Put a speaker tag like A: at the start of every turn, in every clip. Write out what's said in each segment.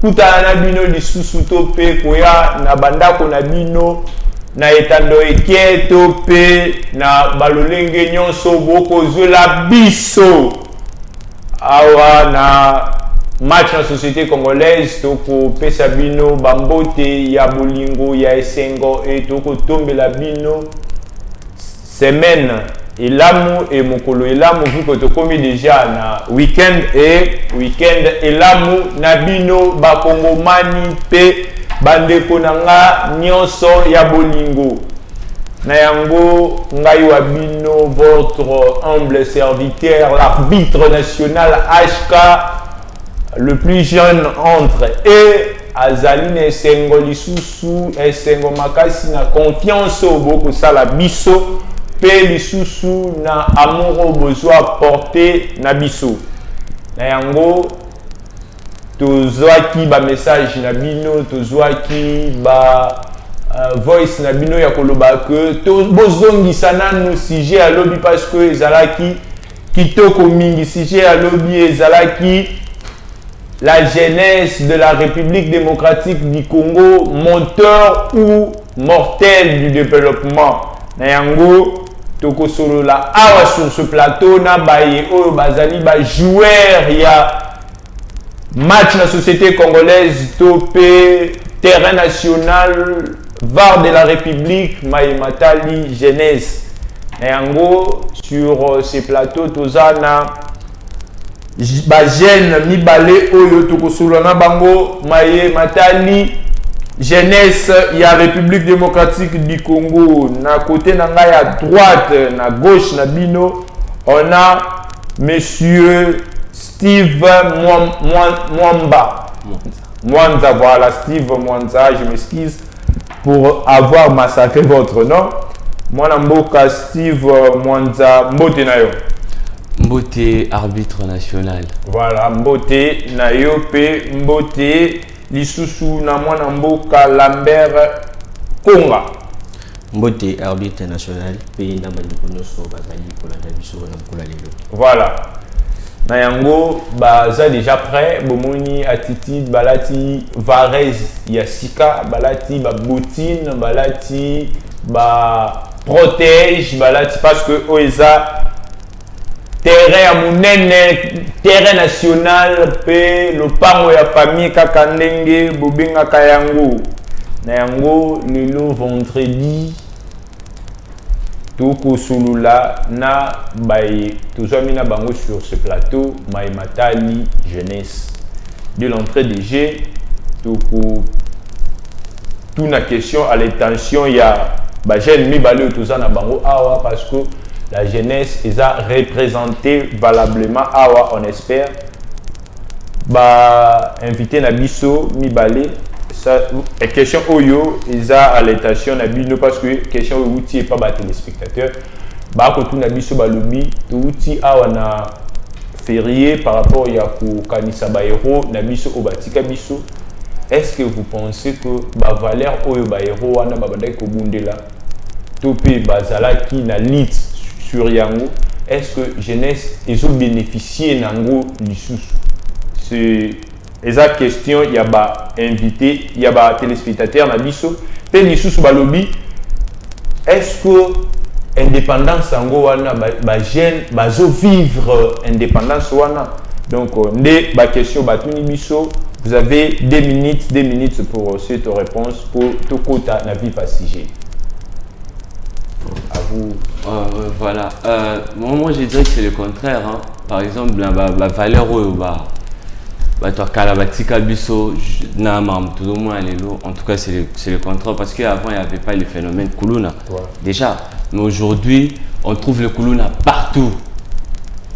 A: kutana na bino lisusu to pe koya na bandako na bino na etando eke to pe na balolenge nyonso boko zola biso awa na match na société congolaise toko pesa bino bambote ya bolingo ya esengo et toko tombela bino semaine elamu et mokolo elamu vu que tokomi déjà na weekend elamu na bino bakongomani pe bandeko na nga nyonso ya bolingo na yango ngai wa bino votre humble serviteur l'arbitre national HK le plus jeune entre et azali esengo lisusu esengo makasi na confiance oboko sala biso pe lisusu na amour besoin porter na biso na yango tozwaki ba message na bino tozwaki ba voice na bino ya koloba que to bozongisa nanu sujet ya lobi parce que ezalaki kitoko mingi sujet ya lobi ezalaki la jeunesse de la République démocratique du Congo, moteur ou mortel du développement. Nayango, toko solo la awa sur ce plateau, na baye oyo bazali ba joueur ya match na société congolaise topé terrain national VAR de la République Maïmatali jeunesse. Nayango sur ces plateaux tozana ba jeune mibale oyo tokosolo na bango maye matali jeunesse ya République démocratique du Congo na côté na ngai à droite na gauche na bino on a monsieur Steve Mwanza voilà Steve Mwanza je m'excuse pour avoir massacré votre nom mwana mboka Steve Mwanza mbote na yo
B: Mbote arbitre national.
A: Voilà, Mbote na yo pe Mbote lisusu na mwana mboka Lambert Konga.
C: Mbote arbitre national pe na bandeko nyonso bazali kolanda biso na mkola lelo.
A: Voilà. Na yango baza déjà prêt bomoni attitude balati Varese ya sika balati ba bottine balati ba protège balati parce que oeza terrain à monene terrain national pe lopango ya famille kaka ndenge bobenga kayango na yango lelo vendredi toko sulula na baye tozwami na bango sur ce plateau Maïmatali jeunesse de l'entrée des jeux toko tout na question à l'intention ya ba jeune mibale tozana bango awa parce que la jeunesse est représentée valablement awa on espère ba invité na biso mibale ça question oyo eza à l'intention na bino parce que question outil pas ba téléspectateurs ba ko tout na biso balobi to outil awa na férié par rapport ya ko kanisa ba héros na biso obatika biso est-ce que vous pensez que ba valeur oyo ba héros wana ba bandaki ko bundela topé bazalaki na lit sur yango est-ce que jeunesse ils ont bénéficié nango lisusu c'est exact question il y a ba invité il y a ba téléspectateur na biso pe lisusu balobi est-ce que indépendance yango wana ba jeune bazo vivre indépendance wana donc ndé ba question batuni biso vous avez 2 minutes pour cette réponse pour tokota na vie passager. À vous.
B: Voilà. Moi, je dirais que c'est le contraire. Hein. Par exemple, la valeur en tout cas, c'est le contraire. Parce qu'avant, il n'y avait pas le phénomène Kuluna. Ouais. Déjà. Mais aujourd'hui, on trouve le Kuluna partout.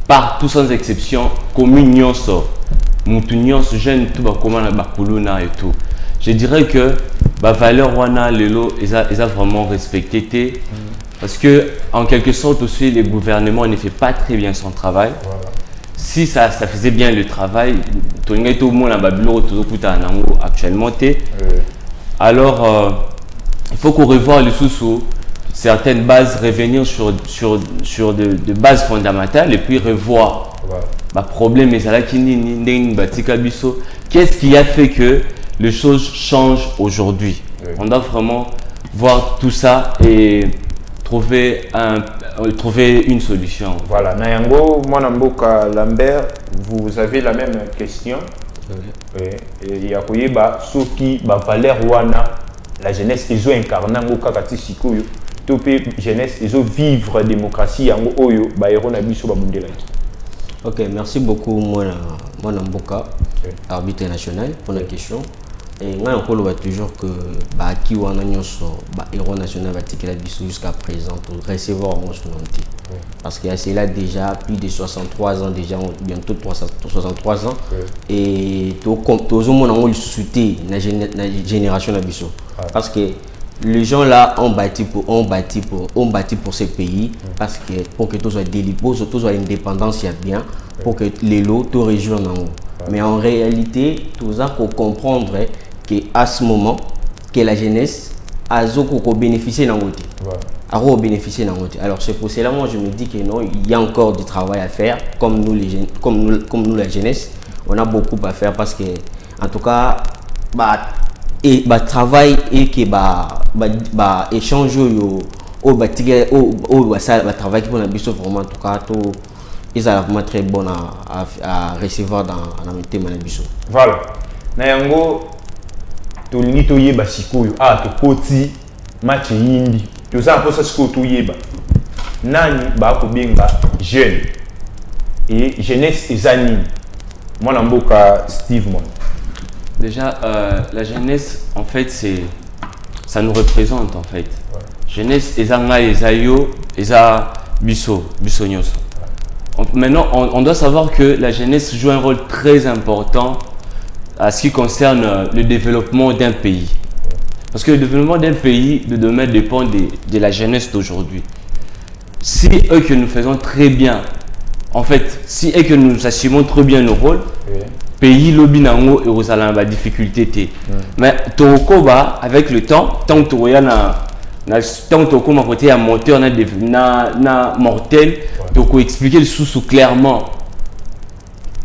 B: Partout sans exception. Commune Nyonso. Moutounions, jeune, tout va comment la Kuluna et tout. Je dirais que la valeur wana lelo ils a vraiment respecté parce que en quelque sorte aussi le gouvernement ne fait pas très bien son travail. Voilà. Si ça faisait bien le travail, tout le monde a babilo actuellement alors il faut qu'on revoie le sous certaines bases, revenir sur de bases fondamentales et puis revoir. Bah, problème est là qu'est-ce qui a fait que les choses changent aujourd'hui? On doit vraiment voir tout ça et trouver une solution.
A: Voilà, Nayango, Mwanamboka Lambert, vous avez la même question. Il y a qui valeur wana la jeunesse ils ont incarné ngo kakati sikoyo topé jeunesse ils ont vivre démocratie yango oyo ba héros na biso ba mundela.
C: Ok, merci beaucoup Mwanamboka arbitre national pour la question. Et moi on voit toujours que ba ki wana nyonso ba héros national va tirer la biso jusqu'à présent pour recevoir mon souveraineté. Parce qu'il y a cela déjà plus de 63 ans déjà, bientôt 63 ans. Et tout le monde a souhaité la génération de Bissau. Parce que les gens là ont bâti pour ce pays. Parce que pour que tout soit délibéré, tout soit indépendance, il y a bien. Pour que les lots tout rejoignent en haut. Mais en réalité, tout ça pour comprendre qu'à ce moment, que la jeunesse a bénéficié d'un côté. Bénéficier d'un côté. Alors c'est pour cela moi je me dis que non, il y a encore du travail à faire comme nous les jeunes, comme nous la jeunesse, on a beaucoup à faire parce que en tout cas travail et que échange au travail qui on a besoin vraiment en tout cas tout ils sont vraiment très bon à recevoir dans le thème de biso.
A: Voilà. Nayango to lingi to yeba sikoyo to koti match yindi. Tout ça pour ça ce que tu yeba. Nani ba ko benga jeune et jeunesse ezani. Moi namboka Steve moi.
B: Déjà la jeunesse en fait ça nous représente en fait. Jeunesse ezanga ezayo eza biso nyonso. Maintenant on doit savoir que la jeunesse joue un rôle très important à ce qui concerne le développement d'un pays. Parce que le développement d'un pays, de demain, dépend de la jeunesse d'aujourd'hui. Si eux que nous faisons très bien, en fait, si eux que nous assumons très bien nos rôles, pays lobinango et aux alamba difficulté. Mais tokoba avec le temps, tant que côté un moteur na mortel, toko expliquer le sous clairement.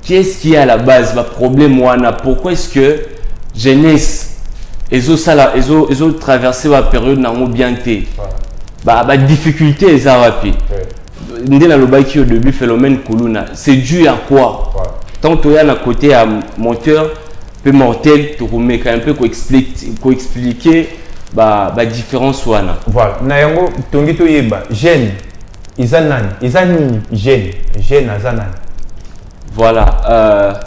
B: Qu'est-ce qui est à la base, le problème wana? Pourquoi est-ce que jeunesse ils ont traversé la période nango bien té. Difficulté les arapi. Ndela lobaki au début phénomène kuluna. C'est dû à quoi? Tant que y a un côté à moteur peu mortel, tu remets un peu pour expliquer différence wana.
A: Voilà. Nayango tongi to yeba jeune izanani jeune azanani.
B: Voilà.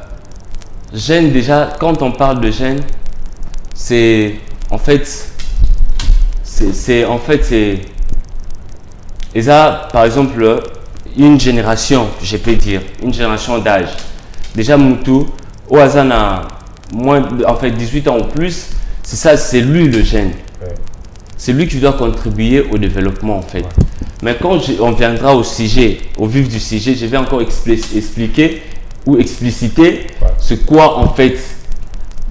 B: Jeune déjà quand on parle de jeune c'est par exemple une génération, je peux dire une génération d'âge. Déjà Moutou au hasard moins 18 ans ou plus, c'est ça, c'est lui le jeune. C'est lui qui doit contribuer au développement en fait. Mais quand on viendra au sujet, au vif du sujet, je vais encore expliquer ou expliciter c'est quoi en fait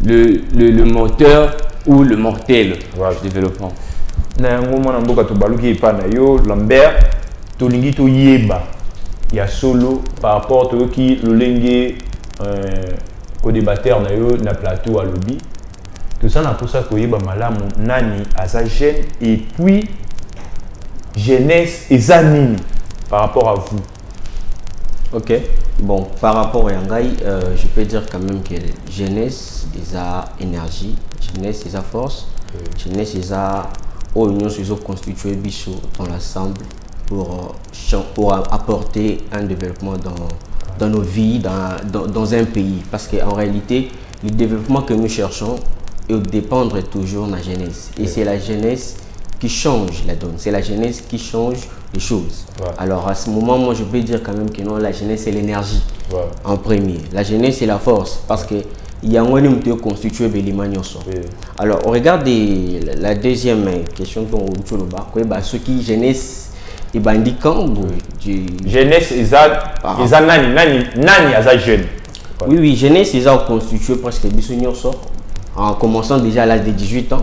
B: le moteur ou le mortel du développement.
A: Nayango mwana mboka to baluki pa na yo Lambert to lingi to yeba ya solo par rapport to ki lolenge ko débatteur na yo na plateau à lobby. Tout ça na pour ça ko yeba malamu nani asa jeune et puis jeunesse ezanini par rapport à vous.
C: Ok, bon, par rapport à Yangai, je peux dire quand même que jeunesse, ils a énergie, jeunesse, ils a force, jeunesse, ils a union, ils ont constitué Bichot dans l'ensemble pour apporter un développement dans nos vies, dans un pays. Parce qu'en réalité, le développement que nous cherchons dépend toujours de la jeunesse. Et c'est la jeunesse qui change la donne, c'est la jeunesse qui change les choses. Alors à ce moment, moi je peux dire quand même que non, la jeunesse c'est l'énergie en premier. La jeunesse c'est la force parce que il y a un qui constitué Bélimagnoso. Alors on regarde la deuxième question dont on ce qui jeunesse et bandicant
A: jeunesse nani asa jeune.
C: Oui, jeunesse ils ont constitué presque Bissognoso en commençant déjà à l'âge de 18 ans.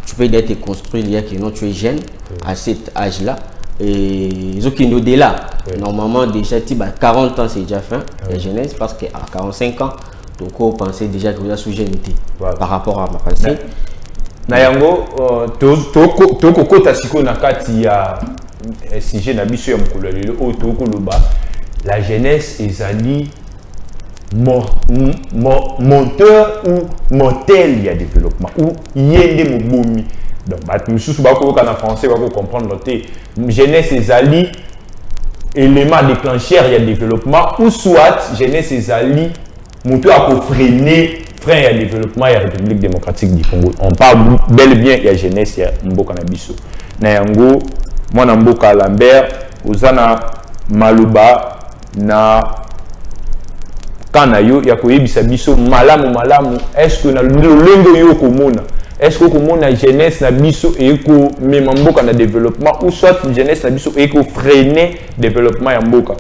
C: Tu peux être construit il y a que non tu es jeune à cet âge-là. Et ils ont au-delà. Normalement, déjà, 40 ans, c'est déjà fin, la jeunesse, parce qu'à 45 ans, donc on pensait déjà que vous avez sous-jeunité par rapport à ma pensée.
A: Nayango, toko tasiko nakati ya sujet na biso ya mokolo lelo o toko loba la jeunesse ezali moteur ou motel ya développement ou yende mobomi. Donc bat mususu bako kana français bako comprendre noter jeunesse ezali élément déclencheur ya développement ou soit jeunesse ezali moteur à freiner frein à développement de la République démocratique du Congo. On parle bel et bien de la jeunesse de Mboka Nabiso. Nayango, moi Mboka Lambert, Ozana Maluba, na Kanayo, Yakoyebisa Biso, malamu. Est-ce que na l'engo yo komona? Est-ce que komona jeunesse Nabiso et ko même Mboka na développement ou soit jeunesse Nabiso et ko freiner développement ya Mboka?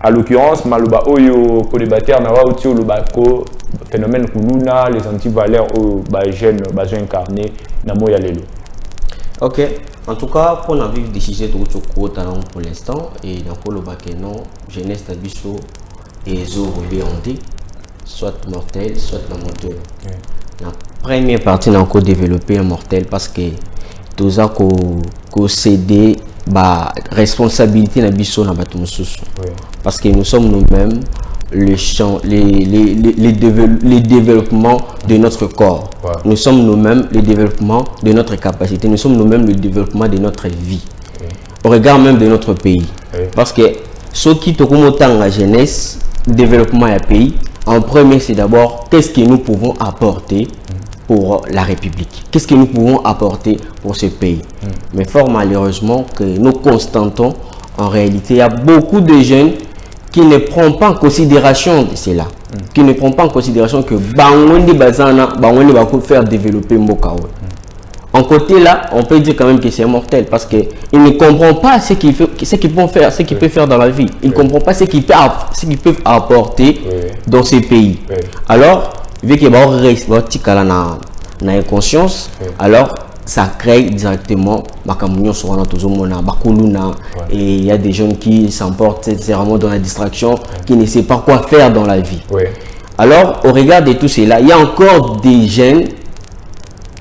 A: À l'occurrence, Maluba Oyo, co-débatteur, Nawa Otio, Lubako, phénomène Kuluna, les antivaleurs au jeunes, incarnés, Namoya Lelo.
C: Ok, en tout cas, pour la vivre des sujets de pour l'instant, et dans le bac non, jeunesse Nabiso et Zo Béandé, soit mortel, soit la moteur. La première partie, on a encore développé un mortel parce que tout ça qu'on cédé la responsabilité de Nabiso dans parce que nous sommes nous-mêmes les développements de notre corps. Nous sommes nous-mêmes le développement de notre capacité. Nous sommes nous-mêmes le développement de notre vie. Au regard même de notre pays. Parce que ce qui te remonte la jeunesse, développement du pays, en premier c'est d'abord qu'est-ce que nous pouvons apporter pour la République. Qu'est-ce que nous pouvons apporter pour ce pays. Mais fort malheureusement que nous constatons en réalité, il y a beaucoup de jeunes qui ne prennent pas en considération de cela. Qui ne prennent pas en considération que Bangondi Bazana, Bangondi va faire développer Mboka. En côté là, on peut dire quand même que c'est mortel parce qu'il ne comprend pas ce qu'il peut faire, ce qu'il peut faire dans la vie. Il ne comprend pas ce qu'il peut apporter dans ces pays. Alors, vu qu'il y a une inconscience, alors ça crée directement et il y a des jeunes qui s'emportent vraiment dans la distraction, qui ne savent pas quoi faire dans la vie. Alors, au regard de tout cela, il y a encore des jeunes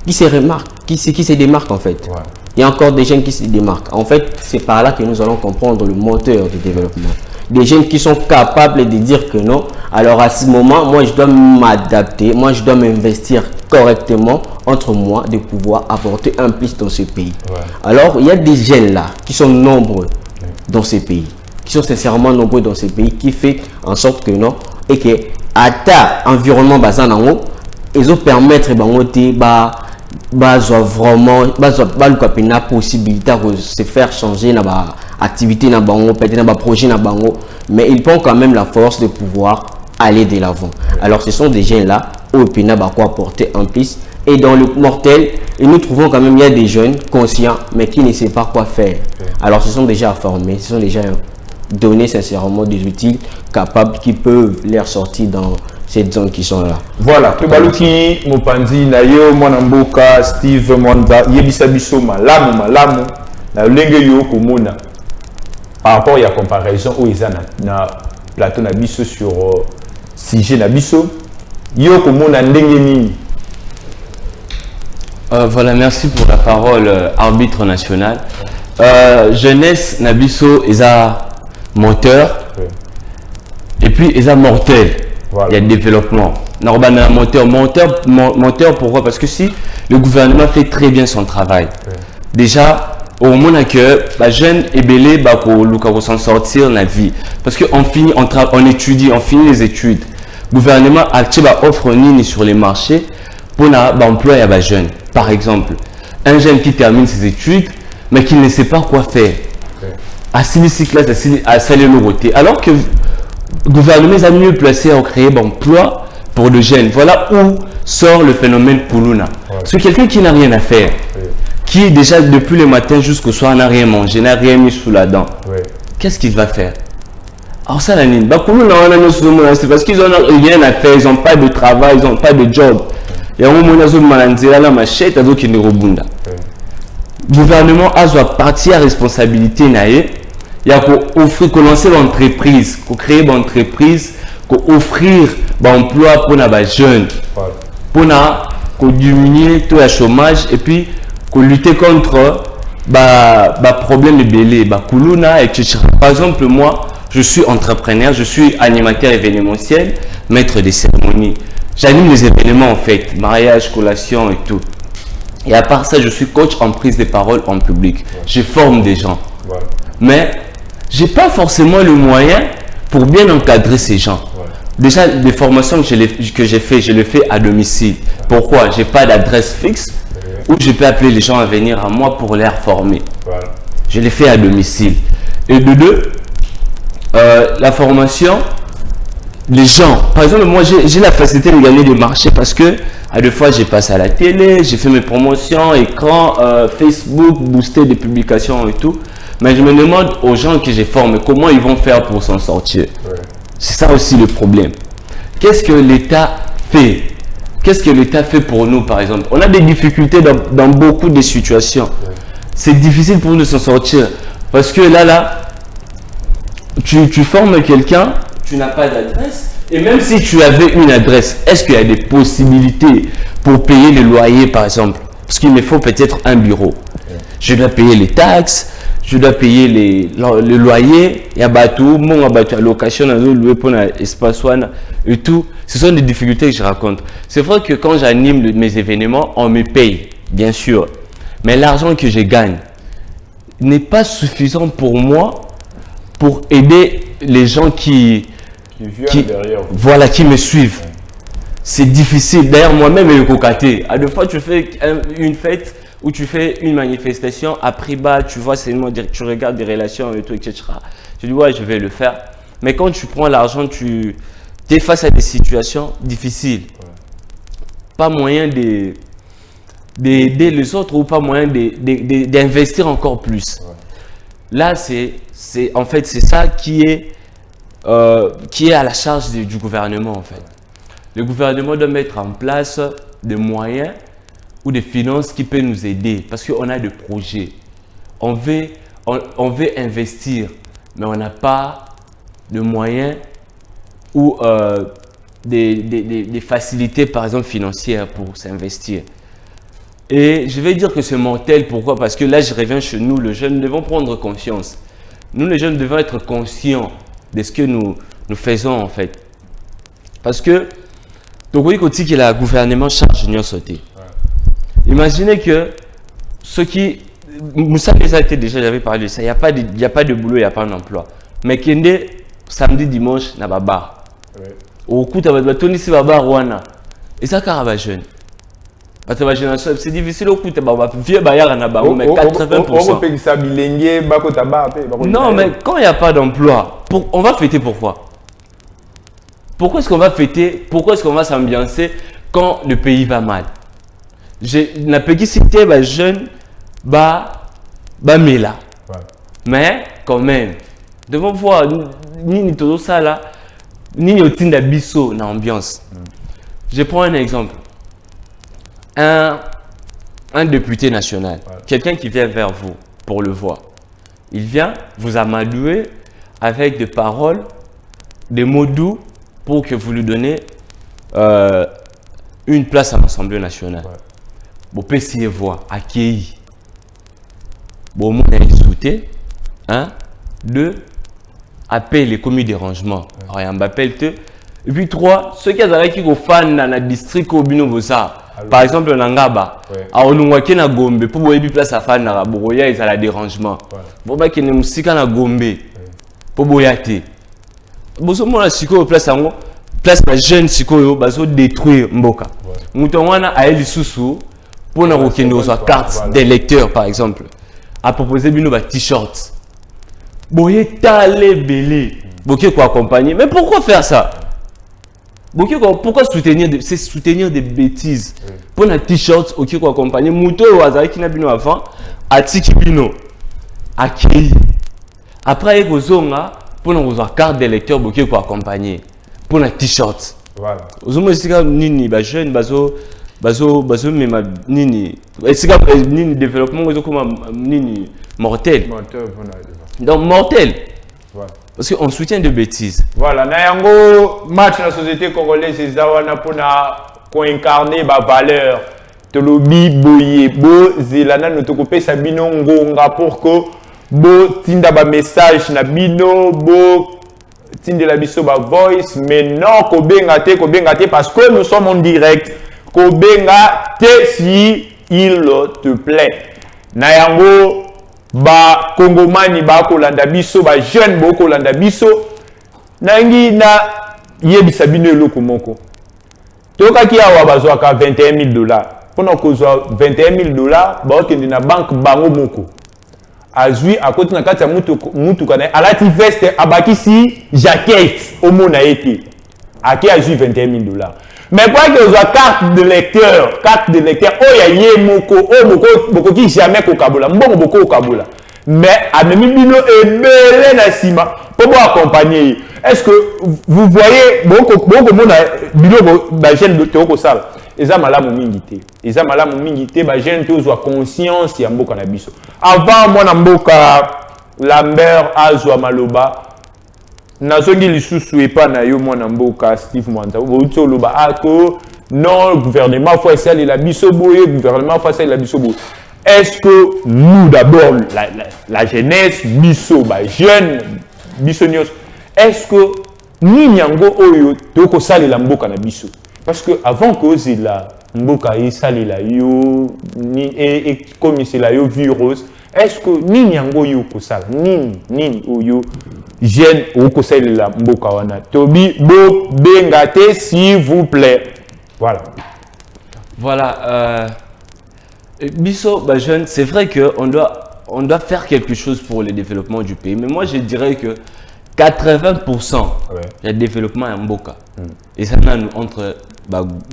C: qui se remarquent, qui se démarquent en fait. Il y a encore des jeunes qui se démarquent. En fait, c'est par là que nous allons comprendre le moteur du développement. Des jeunes qui sont capables de dire que non. Alors à ce moment, moi je dois m'adapter, moi je dois m'investir correctement entre moi de pouvoir apporter un plus dans ce pays. Alors il y a des jeunes là qui sont nombreux dans ces pays, qui sont sincèrement nombreux dans ces pays, qui fait en sorte que non, et que à ta environnement basé en haut, ils ont permettre vraiment la possibilité de se faire changer dans activité na bango, peut-être dans projet na bango, mais ils ont quand même la force de pouvoir aller de l'avant. Alors ce sont des gens là où Pina va quoi apporter en plus. Et dans le mortel, et nous trouvons quand même il y a des jeunes conscients mais qui ne savent pas quoi faire. Alors ce sont déjà formés, ce sont déjà donnés sincèrement des outils capables qui peuvent les sortir dans cette zone qui sont là.
A: Voilà, Tubaluki, Mopandi, Nayo, Mwanamboka, Steve Mwanda, Yebisa Biso, Malamu, na Lenge Yo Komona. Par rapport à la comparaison où ils ont na plateau Nabiso sur sujet Nabiso, Yo Komona Lenge Nini.
B: Voilà, merci pour la parole, arbitre national. Jeunesse Nabiso, ils ont moteur et puis ils ont mortel. Il y a développement. Normalement, moteur, pourquoi? Parce que si le gouvernement fait très bien son travail, déjà, au moment que les jeunes et belés pour s'en sortir dans la vie. Parce qu'on finit, on étudie, on finit les études. Le gouvernement offre ni sur les marchés pour l'emploi à les jeunes. Par exemple, un jeune qui termine ses études, mais qui ne sait pas quoi faire. À 6 classes, à saler le côté. Alors que le gouvernement est mieux placé à créer l'emploi pour les jeunes. Voilà où sort le phénomène Kuluna. C'est quelqu'un qui n'a rien à faire, qui déjà depuis le matin jusqu'au soir n'a rien mangé, n'a rien mis sous la dent. Qu'est-ce qu'il va faire? Alors ça, c'est parce qu'ils n'ont rien à faire, ils n'ont pas de travail, ils n'ont pas de job. Il y a un moment où ils ont machette, qui ne rebunda. gouvernement a doit partir à responsabilité naïe. Il y a offrir, lancer l'entreprise, créer une entreprise, offrir un emploi pour les jeunes, pour diminuer tout le chômage et puis lutter contre problème de belé, kuluna, etc. Par exemple, moi, je suis entrepreneur, je suis animateur événementiel, maître des cérémonies. J'anime les événements en fait, mariage, collation et tout. Et à part ça, je suis coach en prise de parole en public. Je forme des gens. Mais j'ai pas forcément le moyen pour bien encadrer ces gens. Déjà, les formations que j'ai fait, je les fais à domicile. Pourquoi? J'ai pas d'adresse fixe où je peux appeler les gens à venir à moi pour les former. Je les fais à domicile. Et de deux, la formation, les gens, par exemple, moi j'ai la facilité de gagner des marchés parce que à deux fois j'ai passé à la télé, j'ai fait mes promotions, écran, Facebook, booster des publications et tout. Mais je me demande aux gens que j'ai formés comment ils vont faire pour s'en sortir. C'est ça aussi le problème. Qu'est-ce que l'État fait? Qu'est-ce que l'État fait pour nous, par exemple? On a des difficultés dans beaucoup de situations. C'est difficile pour nous de s'en sortir. Parce que là, tu formes quelqu'un, tu n'as pas d'adresse. Et même si tu avais une adresse, est-ce qu'il y a des possibilités pour payer le loyer, par exemple? Parce qu'il me faut peut-être un bureau. Je dois payer les taxes, je dois payer le loyer, il y a bateau, mon bateau à location, louer pour l'espace et tout. Ce sont des difficultés que je raconte. C'est vrai que quand j'anime mes événements, on me paye, bien sûr. Mais l'argent que je gagne n'est pas suffisant pour moi pour aider les gens qui me suivent. C'est difficile. D'ailleurs, moi-même, je suis cocaté. À deux fois, tu fais une fête où tu fais une manifestation à prix bas, tu vois, tu regardes des relations et tout, etc. Tu dis, ouais, je vais le faire. Mais quand tu prends l'argent, tu es face à des situations difficiles. Pas moyen d'aider les autres ou pas moyen d'investir encore plus. Là, en fait, c'est ça qui est à la charge du gouvernement, en fait. Le gouvernement doit mettre en place des moyens ou des finances qui peuvent nous aider parce qu'on a des projets. On veut investir, mais on n'a pas de moyens ou des facilités, par exemple, financières pour s'investir. Et je vais dire que c'est mortel. Pourquoi? Parce que là, je reviens chez nous, les jeunes, nous devons prendre conscience. Nous, les jeunes, devons être conscients de ce que nous faisons, en fait. Parce que, donc, oui, quand il y a le gouvernement charge de nous sauter. Imaginez que ceux qui... Moussa Kézate, déjà, j'avais parlé de ça. Il n'y a pas de boulot, il n'y a pas d'emploi. Mais Kende, samedi, dimanche, il y a un bar. Au coup, il y a un bar. Et ça, c'est jeune. C'est difficile au coup, il y a un vieux bayard, mais 80%. Non, mais quand il n'y a pas d'emploi, on va fêter pourquoi? Pourquoi est-ce qu'on va fêter? Pourquoi est-ce qu'on va s'ambiancer quand le pays va mal? La petite cité, jeune, mais quand même, devons voir, ni tout ça là, ni au tin d'abisso dans l'ambiance. Je prends un exemple. Un député national, quelqu'un qui vient vers vous pour le voir, il vient vous amadouer avec des paroles, des mots doux pour que vous lui donnez une place à l'Assemblée nationale. Vous pouvez essayer de voir, accueillir. Bon, on a discuté. 2, appeler les commis de rangement. Et puis 3, ceux qui ont fan dans le district au Binobosa. Par exemple, Nangaba, à Onungwake na Gombe, pour voir place à fan na Boroya, ils ont la dérangement. Vous voyez qu'il y a une musique na Gombe, pour Boyate. Vous avez une place à place à jeune sikoyo, bazo détruire Mboka. Moutonwana a eu sous pour na rokendo sa carte d'électeur par exemple. A proposé bino ba t-shirt. Boye talé belé. Boké quoi accompagner. Mais pourquoi faire ça? Pourquoi soutenir des bêtises? Pour un t-shirt, ok, quoi accompagner. Mouto ou Azari qui n'a bino avant, Atiki bino, accueilli. Après, vous avez pour une carte d'électeur, ok, quoi accompagner. Pour un t-shirt. Vous avez aussi nini, jeune, bazo, bazo mema nini nini développement comme nini mortel. Donc mortel.
A: Voilà.
B: Parce qu'on soutient de bêtises.
A: Voilà, na yango match na société congolaise ezawana pona ko incarner ba valeur. Tolobi boye bo zelana notokopesa bino ngonga pour que bo tinda ba message na bino bo tindela biso ba voice mais non ko benga te parce que nous sommes en direct. Ko benga te si il te plaît. Na yango ba kongomani ba kolanda biso ba jeune ba kolanda biso nangi na yebisa bino eloko moko tokaki awa bazwaka $21,000 pona kozwa $21,000 ba okende na banque bango moko azwi akoti na kati ya mutuka na alati veste abakisi jaquette omona ete aki azwi $21,000 mais quoi que ozwa carte de lecteur oya ye moko moko ki jamais kokabola mbongo boko kokabola mais amemi bino ebele na sima pour vous accompagner. Est-ce que vous voyez beaucoup mona biloko ba jeune de toko sala eza malamu mingité ba jeune to ozwa conscience ya mboka na biso avant mwana mboka Lambert azwa maloba nazongi lisusu epa na yo mwana mboka Steve Mwanta bouto loba ako non gouvernement faut essayer la biso boye gouvernement faut essayer la biso boye. Est-ce que nous d'abord la jeunesse biso ba jeune biso nyos est-ce que ni nyango oyo toko sali la mboka na biso parce que avant que zila mboka esali la yo ni et comme c'est la yo virus est-ce que ni nyango yo ko sala ni oyo jeune oko sali la mboka wana tobi bo bengate s'il vous plaît.
B: Voilà biso ba jeune c'est vrai que on doit faire quelque chose pour le développement du pays mais moi je dirais que 80% du développement en Mboka. Et ça nous entre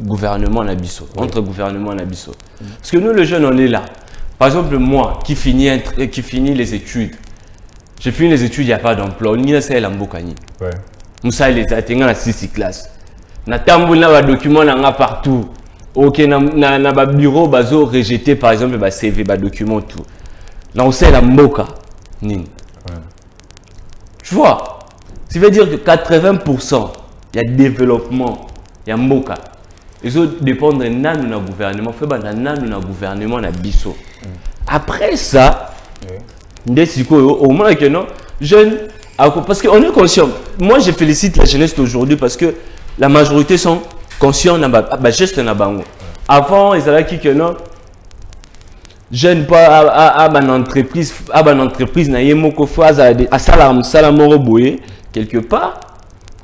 B: gouvernement et Abisso. Entre gouvernement et Abisso. Parce que nous, les jeunes, on est là. Par exemple, moi, qui finis les études, j'ai fini les études, il n'y a pas d'emploi. On y a ça, Mboka. Moussa, il est atteint à 6 classes. Na tamboul na document na partout. Ok, na bureau, bazo rejeté par exemple, ba CV, ba document tout. Là, on sait la Mboka. Tu vois, ça veut dire que 80% il y a développement, il y a Mboka. Les autres dépendent d'un gouvernement, fait d'un gouvernement na biso. Après ça, au moins que non, jeunes, parce qu'on est conscient. Moi, je félicite la jeunesse d'aujourd'hui parce que la majorité sont conscients de geste na bango. Avant, ils allaient qui que non. Jeune pas à une entreprise na yemoko phase à salamoro boye quelque part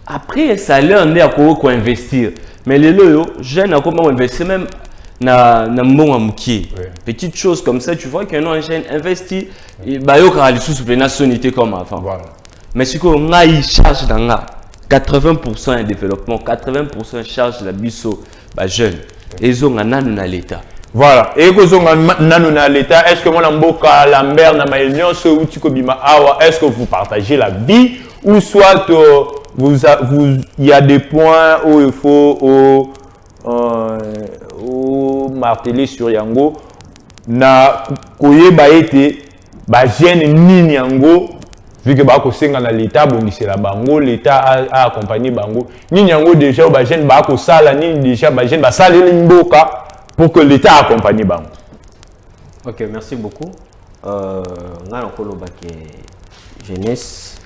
B: après ça leur on est à quoi investir mais les loyo jeune à comment investir même na mbongo muki petite chose comme ça tu vois que non jeune investi ba yo ka sous nationalité comme avant mais ce qu'on a il charge dans 80% de développement 80% charge la biso ba jeune et ont na l'état.
A: Voilà. Et que l'État, est-ce que mon amboka Lambert na maïnion ce ou bima awa, est-ce que vous partagez la vie ou soit il y a des points où il faut marteler sur yango na koye baete ba jeune nini yango vu que ba ko senga na l'État bongisi la bango l'État a accompagné bango nini yango déjà ba jeune ba ko sala nini déjà ba jeune ba sala mboka pour que l'État accompagne bango.
C: Ok, merci beaucoup. Jeunesse,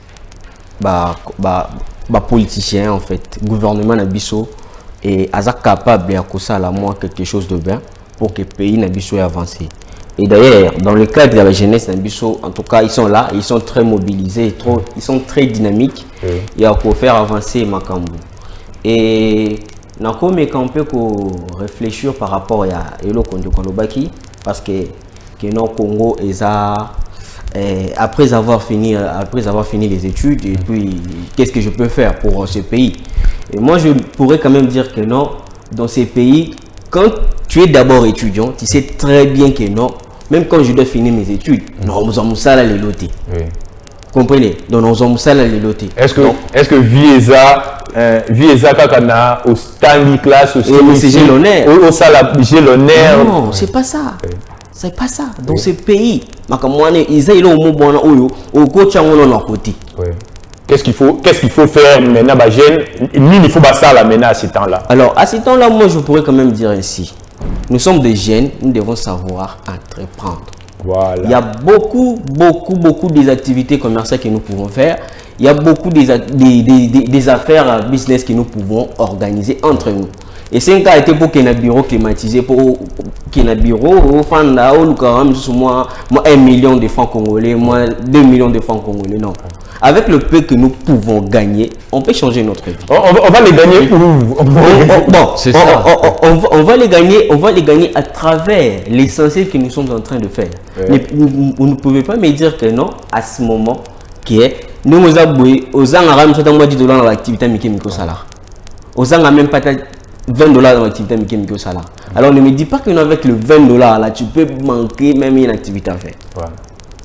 C: politicien en fait, gouvernement Nabiso et Azak capable de faire à moi quelque chose de bien pour que le pays Nabiso ait avancé. Et d'ailleurs, dans le cadre de la jeunesse Nabiso, en tout cas, ils sont là, ils sont très mobilisés, ils sont très dynamiques. Il y a pour faire avancer Makambu. Et Nako me campé pour réfléchir par rapport à Elo Kondo Kolobaki parce que non Congo après avoir fini les études et puis qu'est-ce que je peux faire pour ce pays et moi je pourrais quand même dire que non dans ces pays quand tu es d'abord étudiant tu sais très bien que non même quand je dois finir mes études non nous allons ça les loter comprenez? Donc nous avons ça les lotés.
A: Est-ce que Vieza kakana au standing class au
C: l'honneur
A: au sala l'honneur?
C: Non, c'est pas ça. C'est pas ça. Dans ces pays, makamwane ils ont au bon au coach en leur côté.
A: Qu'est-ce qu'il faut faire maintenant, bah jeune, il faut pas ça là maintenant à ce temps-là.
C: Alors à ce temps-là, moi je pourrais quand même dire ainsi. Nous sommes des jeunes, nous devons savoir entreprendre.
A: Voilà.
C: Il y a beaucoup des activités commerciales que nous pouvons faire. Il y a beaucoup des affaires business que nous pouvons organiser entre nous. Et c'est un cas été pour qu'il y ait un bureau climatisé, pour qu'il y ait un bureau, au Fanda, au Lukaram, moi 1 million de francs congolais, moi 2 millions de francs congolais. Non. Avec le peu que nous pouvons gagner, on peut changer notre vie.
A: On va les gagner
C: bon, c'est ça. On va les gagner à travers l'essentiel que nous sommes en train de faire. Mais vous ne pouvez pas me dire que non, à ce moment, qui est, nous nous avons aux Angaram, nous avons $10 dans l'activité Miko Salah. Aux Angaram, même pas $20 dans l'activité Miko Salah. Alors ne me dis pas que nous, avec le $20 là, tu peux manquer même une activité à faire. Ouais.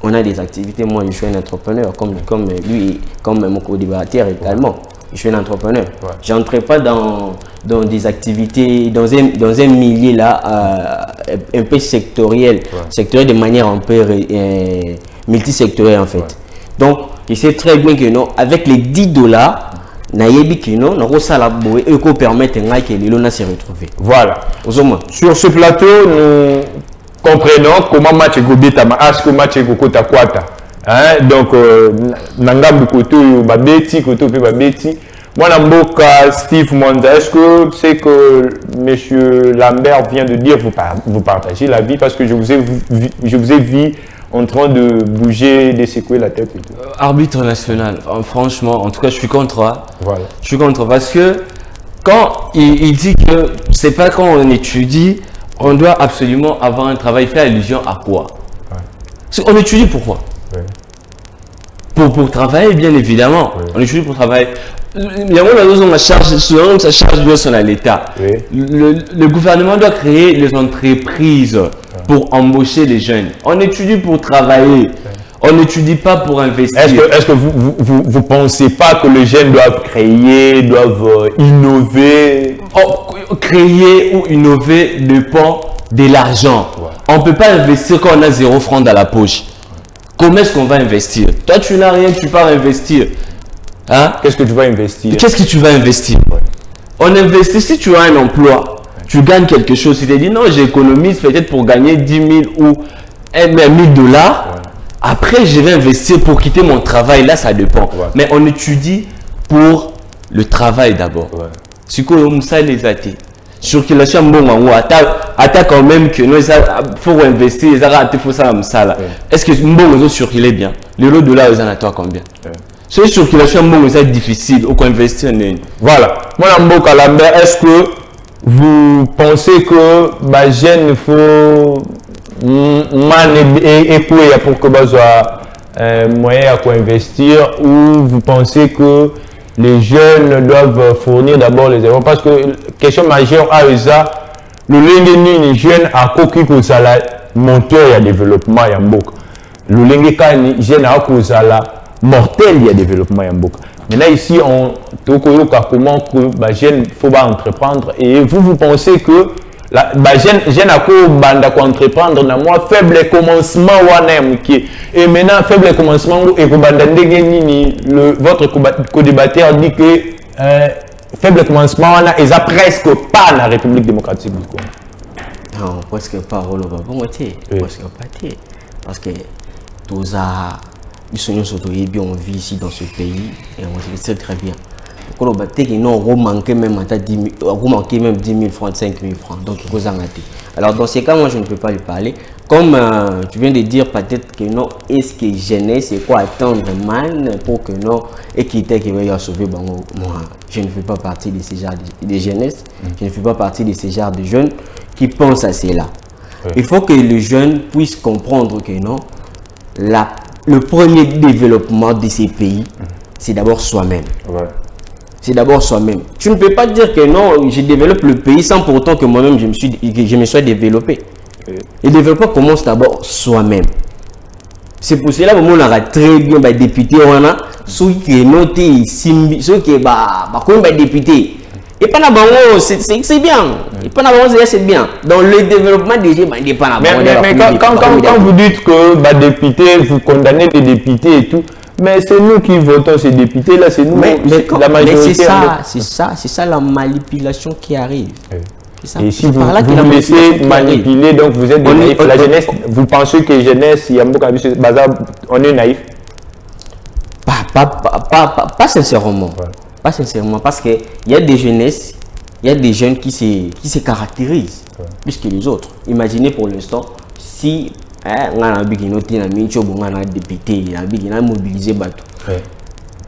C: On a des activités, moi je suis un entrepreneur, comme lui, comme mon co-débatteur également. Je suis un entrepreneur. Ouais. Je n'entre pas dans des activités, dans un milieu là, un peu sectoriel, sectoriel de manière un peu multisectorielle en fait. Ouais. Donc, je sais très bien que non, avec les $10, nayebi que non, nous allons permettre que les lonas se retrouvent.
A: Voilà. Sur ce plateau, nous comprenons comment match gobeta ma asko match gokota kwata. Hein, donc nangambu koto babeti koto pe babeti. Moi Namboka Steve Monza, est-ce que c'est que monsieur Lambert vient de dire vous partagez la vie parce que je vous ai vu en train de bouger, de secouer la tête et tout.
B: Arbitre national, franchement, en tout cas, je suis contre.
A: Voilà.
B: Je suis contre parce que quand il dit que c'est pas quand on étudie, on doit absolument avoir un travail, faire allusion à quoi? On étudie pourquoi? Pour travailler, bien évidemment. On étudie pour travailler. Il y a une charge, ça charge bien sur l'État. Le gouvernement doit créer les entreprises pour embaucher les jeunes. On étudie pour travailler. On n'étudie pas pour investir.
A: Est-ce que vous pensez pas que les jeunes doivent créer, doivent innover?
B: Créer ou innover dépend de l'argent. On ne peut pas investir quand on a 0 francs dans la poche. Comment est-ce qu'on va investir? Toi, tu n'as rien, tu pars investir. Hein?
A: Qu'est-ce que tu vas investir?
B: Qu'est-ce que tu vas investir? On investit, si tu as un emploi, tu gagnes quelque chose. Tu te dis non, j'économise peut-être pour gagner 10 000 ou 1 000 $. Après, je vais investir pour quitter mon travail. Là, ça dépend. Mais on étudie pour le travail d'abord. Si on a les athées, circulation bon, attaque quand même que nous faut investir. Il faut ça là. Est-ce que bon circuler bien? Le lot de là, ils en ont combien? C'est sûr que la circulation c'est difficile au investir.
A: Voilà. Moi, Mboka Lambert, est-ce que vous pensez que bah jeune faut pour que bah soit moyen à investir, ou vous pensez que les jeunes doivent fournir d'abord les efforts? Parce que question majeure à ça, le les jeunes à coquille que ça la moteur et développement ya mboka. Le lengue kani jeune à cause la mortel il y a développement ya mboka. Maintenant ici on tokoyoka comment que ba jeune faut pas entreprendre, et vous pensez que la ba jeune à quoi banda ko entreprendre na moi faible commencement wana mki, et maintenant faible commencement et ko banda ndenge nini votre co-débatteur dit que faible commencement wana est presque pas la République démocratique du Congo.
C: Non, presque pas bon presque pas parce que tout ça on vit ici dans ce pays et on le sait très bien. On manquait même 10 000 francs, 5 000 francs. Donc, alors, dans ces cas, moi, je ne peux pas lui parler. Comme tu viens de dire, peut-être que non, est-ce que jeunesse, c'est quoi attendre man pour que non, et qui était qui va sauver, moi, je ne fais pas partie de ces genres de jeunesse, je ne fais pas partie de ces genres de jeunes qui pensent à cela. Il faut que les jeunes puissent comprendre que non, le premier développement de ces pays, c'est d'abord soi-même. C'est d'abord soi-même. Tu ne peux pas dire que non, je développe le pays sans pour autant que moi-même je me sois développé. Le développement commence d'abord soi-même. C'est pour cela que on a très bien les députés on a ceux qui est noté ceux qui est comme député et pas là c'est bien et pas là c'est bien dans le développement déjà il pas là
A: mais quand vous dites que député vous condamnez les députés et tout, mais c'est nous qui votons ces députés là, c'est nous la majorité.
C: C'est ça la manipulation qui arrive.
A: Et si vous laissez manipuler, donc vous êtes naïf. La jeunesse, vous pensez que la jeunesse, on est naïf?
C: Pas sincèrement. Pas sincèrement, parce qu'il y a des jeunesses, il y a des jeunes qui se caractérisent plus que les autres. Imaginez pour l'instant, si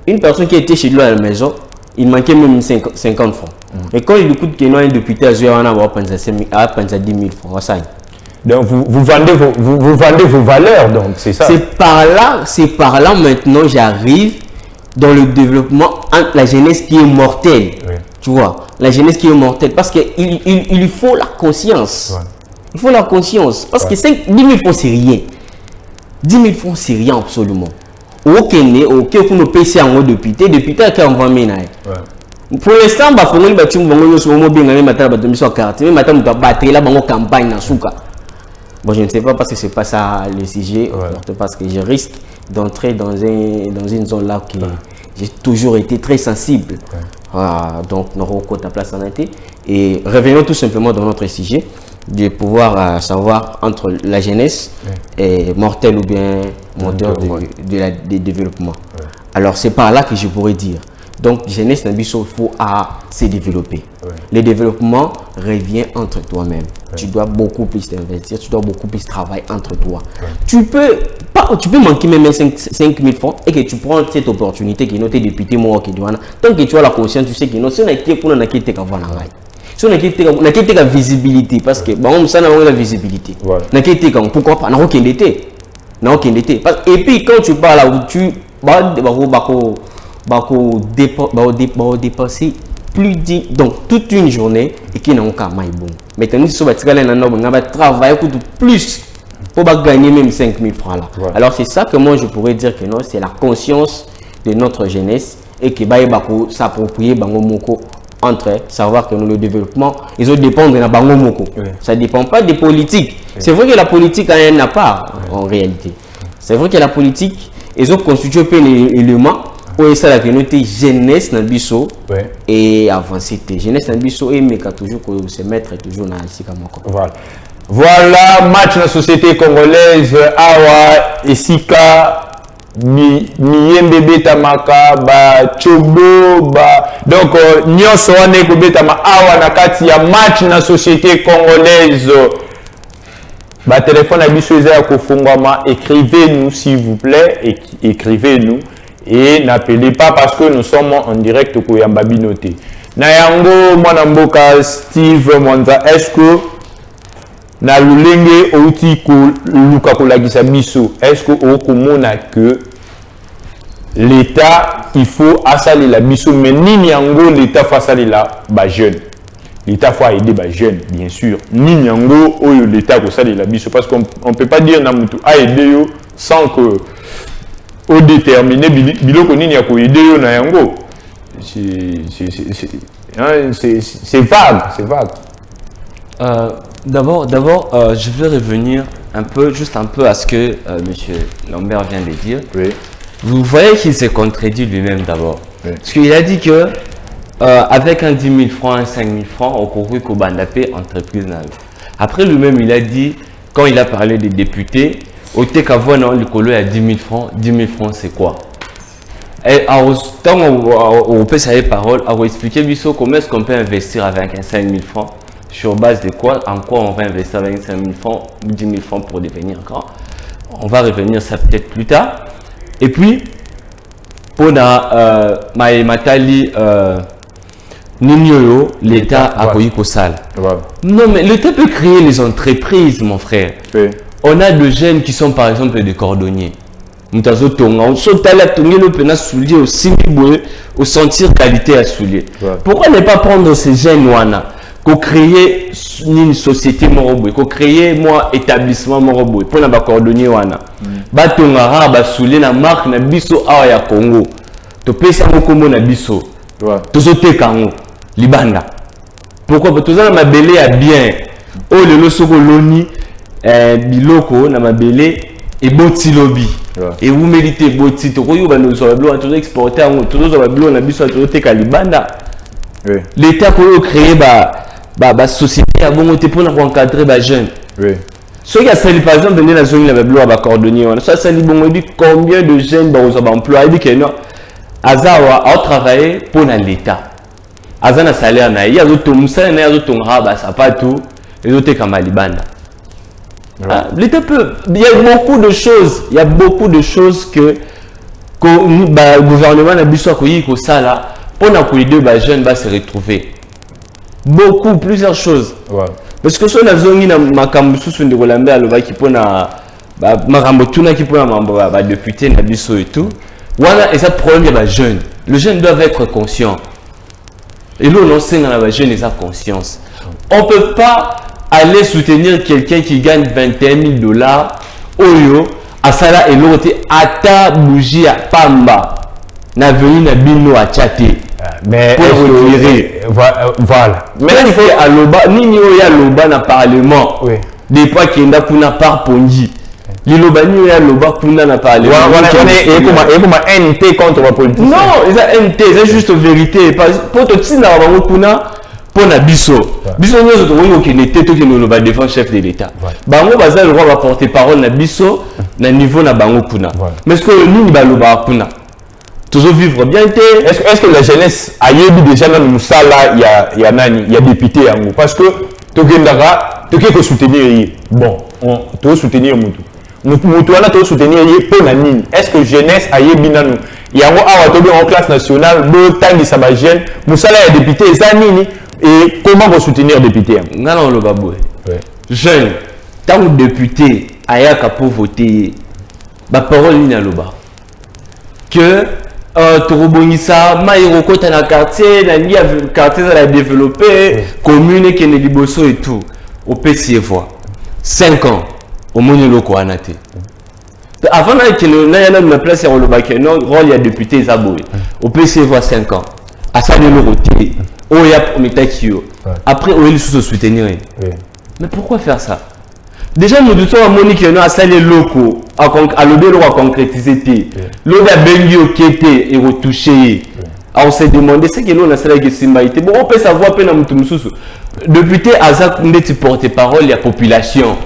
C: une personne qui était chez lui à la maison, il manquait même 50 francs. Et quand il écoute qu'il y a un député à 10 000 francs.
A: Donc vous vendez vos valeurs, donc c'est ça.
C: C'est par là maintenant j'arrive dans le développement entre la jeunesse qui est mortelle.
A: Oui.
C: Tu vois, la jeunesse qui est mortelle. Parce qu'il faut la conscience. Ouais. Il faut la conscience. Parce que 10 000 francs, c'est rien. 10 000 francs, c'est rien absolument. Ok, pour nous payer en haut député qui a envoyé. Pour l'instant, bon, je ne sais pas parce que c'est pas ça le sujet, parce que je risque d'entrer dans une zone là que j'ai toujours été très sensible. Donc, nous avons ta place en été. Et revenons tout simplement dans notre sujet, de pouvoir savoir entre la jeunesse et mortelle ou bien moteur de développement. Alors, c'est par là que je pourrais dire. Donc, jeunesse, il faut se développer. Le développement revient entre toi-même. Tu dois beaucoup plus t'investir, tu dois beaucoup plus travailler entre toi. Tu peux manquer même 5 000 francs et que tu prends cette opportunité qui est notée député moi qui doit. Tant que tu as la conscience, tu sais que non, si on a quitté si on a quitté la visibilité, parce que bon, ça n'a pas la visibilité. Pourquoi pas? Et puis quand tu parles là où tu dépenser plus donc toute une journée et qui n'ont qu'à maï bon. Maintenant, si on va travailler plus pour gagner même 5 000 francs là. Alors c'est ça que moi je pourrais dire que non, c'est la conscience de notre jeunesse et que s'approprier entre savoir que nous, le développement, ils ont dépendre de la bango moko. Ça ne dépend pas des politiques. C'est vrai que la politique a un part en réalité. C'est vrai que la politique, ils ont constitué les éléments où ça la communauté jeunesse dans biso et avancer. Jeunesse dans biso et mais toujours se mettre toujours dans ici comme
A: voilà. Voilà match dans la société congolaise awa esika miyembe betamaka ba chobo ba donc nyonso wana ekobetama awa na kati ya match na société congolaise. Ba téléphone à biso eza kofungwama, écrivez-nous s'il vous plaît, écrivez-nous et n'appelez pas parce que nous sommes en direct ko yamba binoté. Na yango mwana mboka Steve Mwanza, est-ce que na lulenge outi ko luka ko lagisa biso, est-ce que okomona que l'État il faut assaler la biso mais nini yango l'État face à la ba jeune. L'État faut aider les jeunes, bien sûr. Nini yango oyo l'État ko sali la biso parce qu'on peut pas dire na mutu a aider yo sans que au déterminer biloko nini ya ko aider yo na yango. C'est vague, c'est vague.
B: D'abord, je vais revenir juste un peu à ce que Monsieur Lambert vient de dire.
A: Oui.
B: Vous voyez qu'il s'est contredit lui-même d'abord. Oui. Parce qu'il a dit que avec un 10 000 francs, un 5 000 francs, on courut qu'au bandapé entreprise. Après lui-même, il a dit, quand il a parlé des députés, au Tekavo, le colo à 10 000 francs. 10 000 francs, c'est quoi? Et tant on peut savoir parole, on va expliquer comment est-ce qu'on peut investir avec un 5 000 francs. Sur base de quoi, en quoi on va investir avec 5 000 francs ou 10 000 francs pour devenir grand. On va revenir ça peut-être plus tard. Et puis, pour Matali, l'État a connu qu'au sale. Non, mais l'État peut créer les entreprises, mon frère. Oui. On a de jeunes qui sont par exemple des cordonniers. Nous avons au sentir qualité à soulier. Pourquoi ne pas prendre ces jeunes wana? Qu'on crée une société moroboui, qu'on crée moi établissement moroboui pour la cordonnier wana. batongara basule na marque na biso awa ya Congo to pesa mokombo na biso tozoteka ngo libanda. Pourquoi? Parce que tozana mabele ya bien o lelo soko loni biloko na mabele eboti lobi et vous méritez boti to ko yoba no so bablo to exporter ngo to zo bablo na biso tozoteka libanda. L'état ko créer ba société ya bongo te pona ko encadrer ba jeune. Ce qui a sali par exemple dans la zone la bablo ba cordonnier on ça sali bongo dit combien de jeunes ba aux emploi dit que non azawa a travaillé pour l'état. Azana salaire na ya zo tomsa na ya zo tonga ba sapato et zo te kama libanda. L'état peut, il y a beaucoup de choses, que le gouvernement n'a pas besoin de ça là pour que les deux jeunes va se retrouver. Beaucoup, plusieurs choses. Parce que si on a zone na makambu sous de Rolambé à l'ova qui peut na makambu tuna qui peut na député na biso et tout. Voilà et ça problème les jeunes. Les jeunes doivent être conscients. Et là on enseigne à la jeune et sa conscience. On peut pas aller soutenir quelqu'un qui gagne 21 000 $, oyo, asala et l'autre, ata bougie à pamba, na venu na bino à tchaté.
A: Mais
B: pour retirer.
A: Voilà.
B: Mais il faut à l'oba, ni oya l'oba na parlement. Des fois qu'il n'a pas par pongi. Liloba ni oya l'oba kuna na parlement.
A: Voilà, et comme un NT contre la politique.
B: Non, c'est NT, c'est juste vérité. Pour te dire na kuna. Pour na biso biso nyozo to ko kenete to kenolo ba défense chef de l'état bango baza le droit va porter parole na biso na niveau na bango kuna mais ce que nini ba loba kuna toujours vivre bien
A: est-ce que la jeunesse a yebi déjà na musala ya nani ya député yango parce que to gendaka to ke soutenir yi bon on to soutenir mutu wana to soutenir yi pour na nini est-ce que jeunesse a yebi nanu yango awa to bien en classe nationale do tangisa ba jeune musala ya député ça nini. Et comment vous soutenir député?
B: Non, le baboué. Jeune, tant que député, ayaka pour voter, ma parole n'y a pas. Que Torobonisa, Maïroko, dans le quartier, le quartier a développé, commune qui est liboso et tout. Au PCF, 5 ans, au Moniloko Anate. Avant qu'il y ait une place sur le bac, il y a député Zaboué. Au PCF, 5 ans. À ça, il y a le oh, il y a après, on va se soutenir. Mais pourquoi faire ça? Déjà, nous devons à Monique à saler locaux, à l'obéir à concrétiser. L'autre a bengi au kété et retouché. On s'est demandé ce que l'on a salé avec Simbaïté. Bon, on peut savoir peine à Moutoumsous. Député Azak Ndeti porte-parole, il y a population.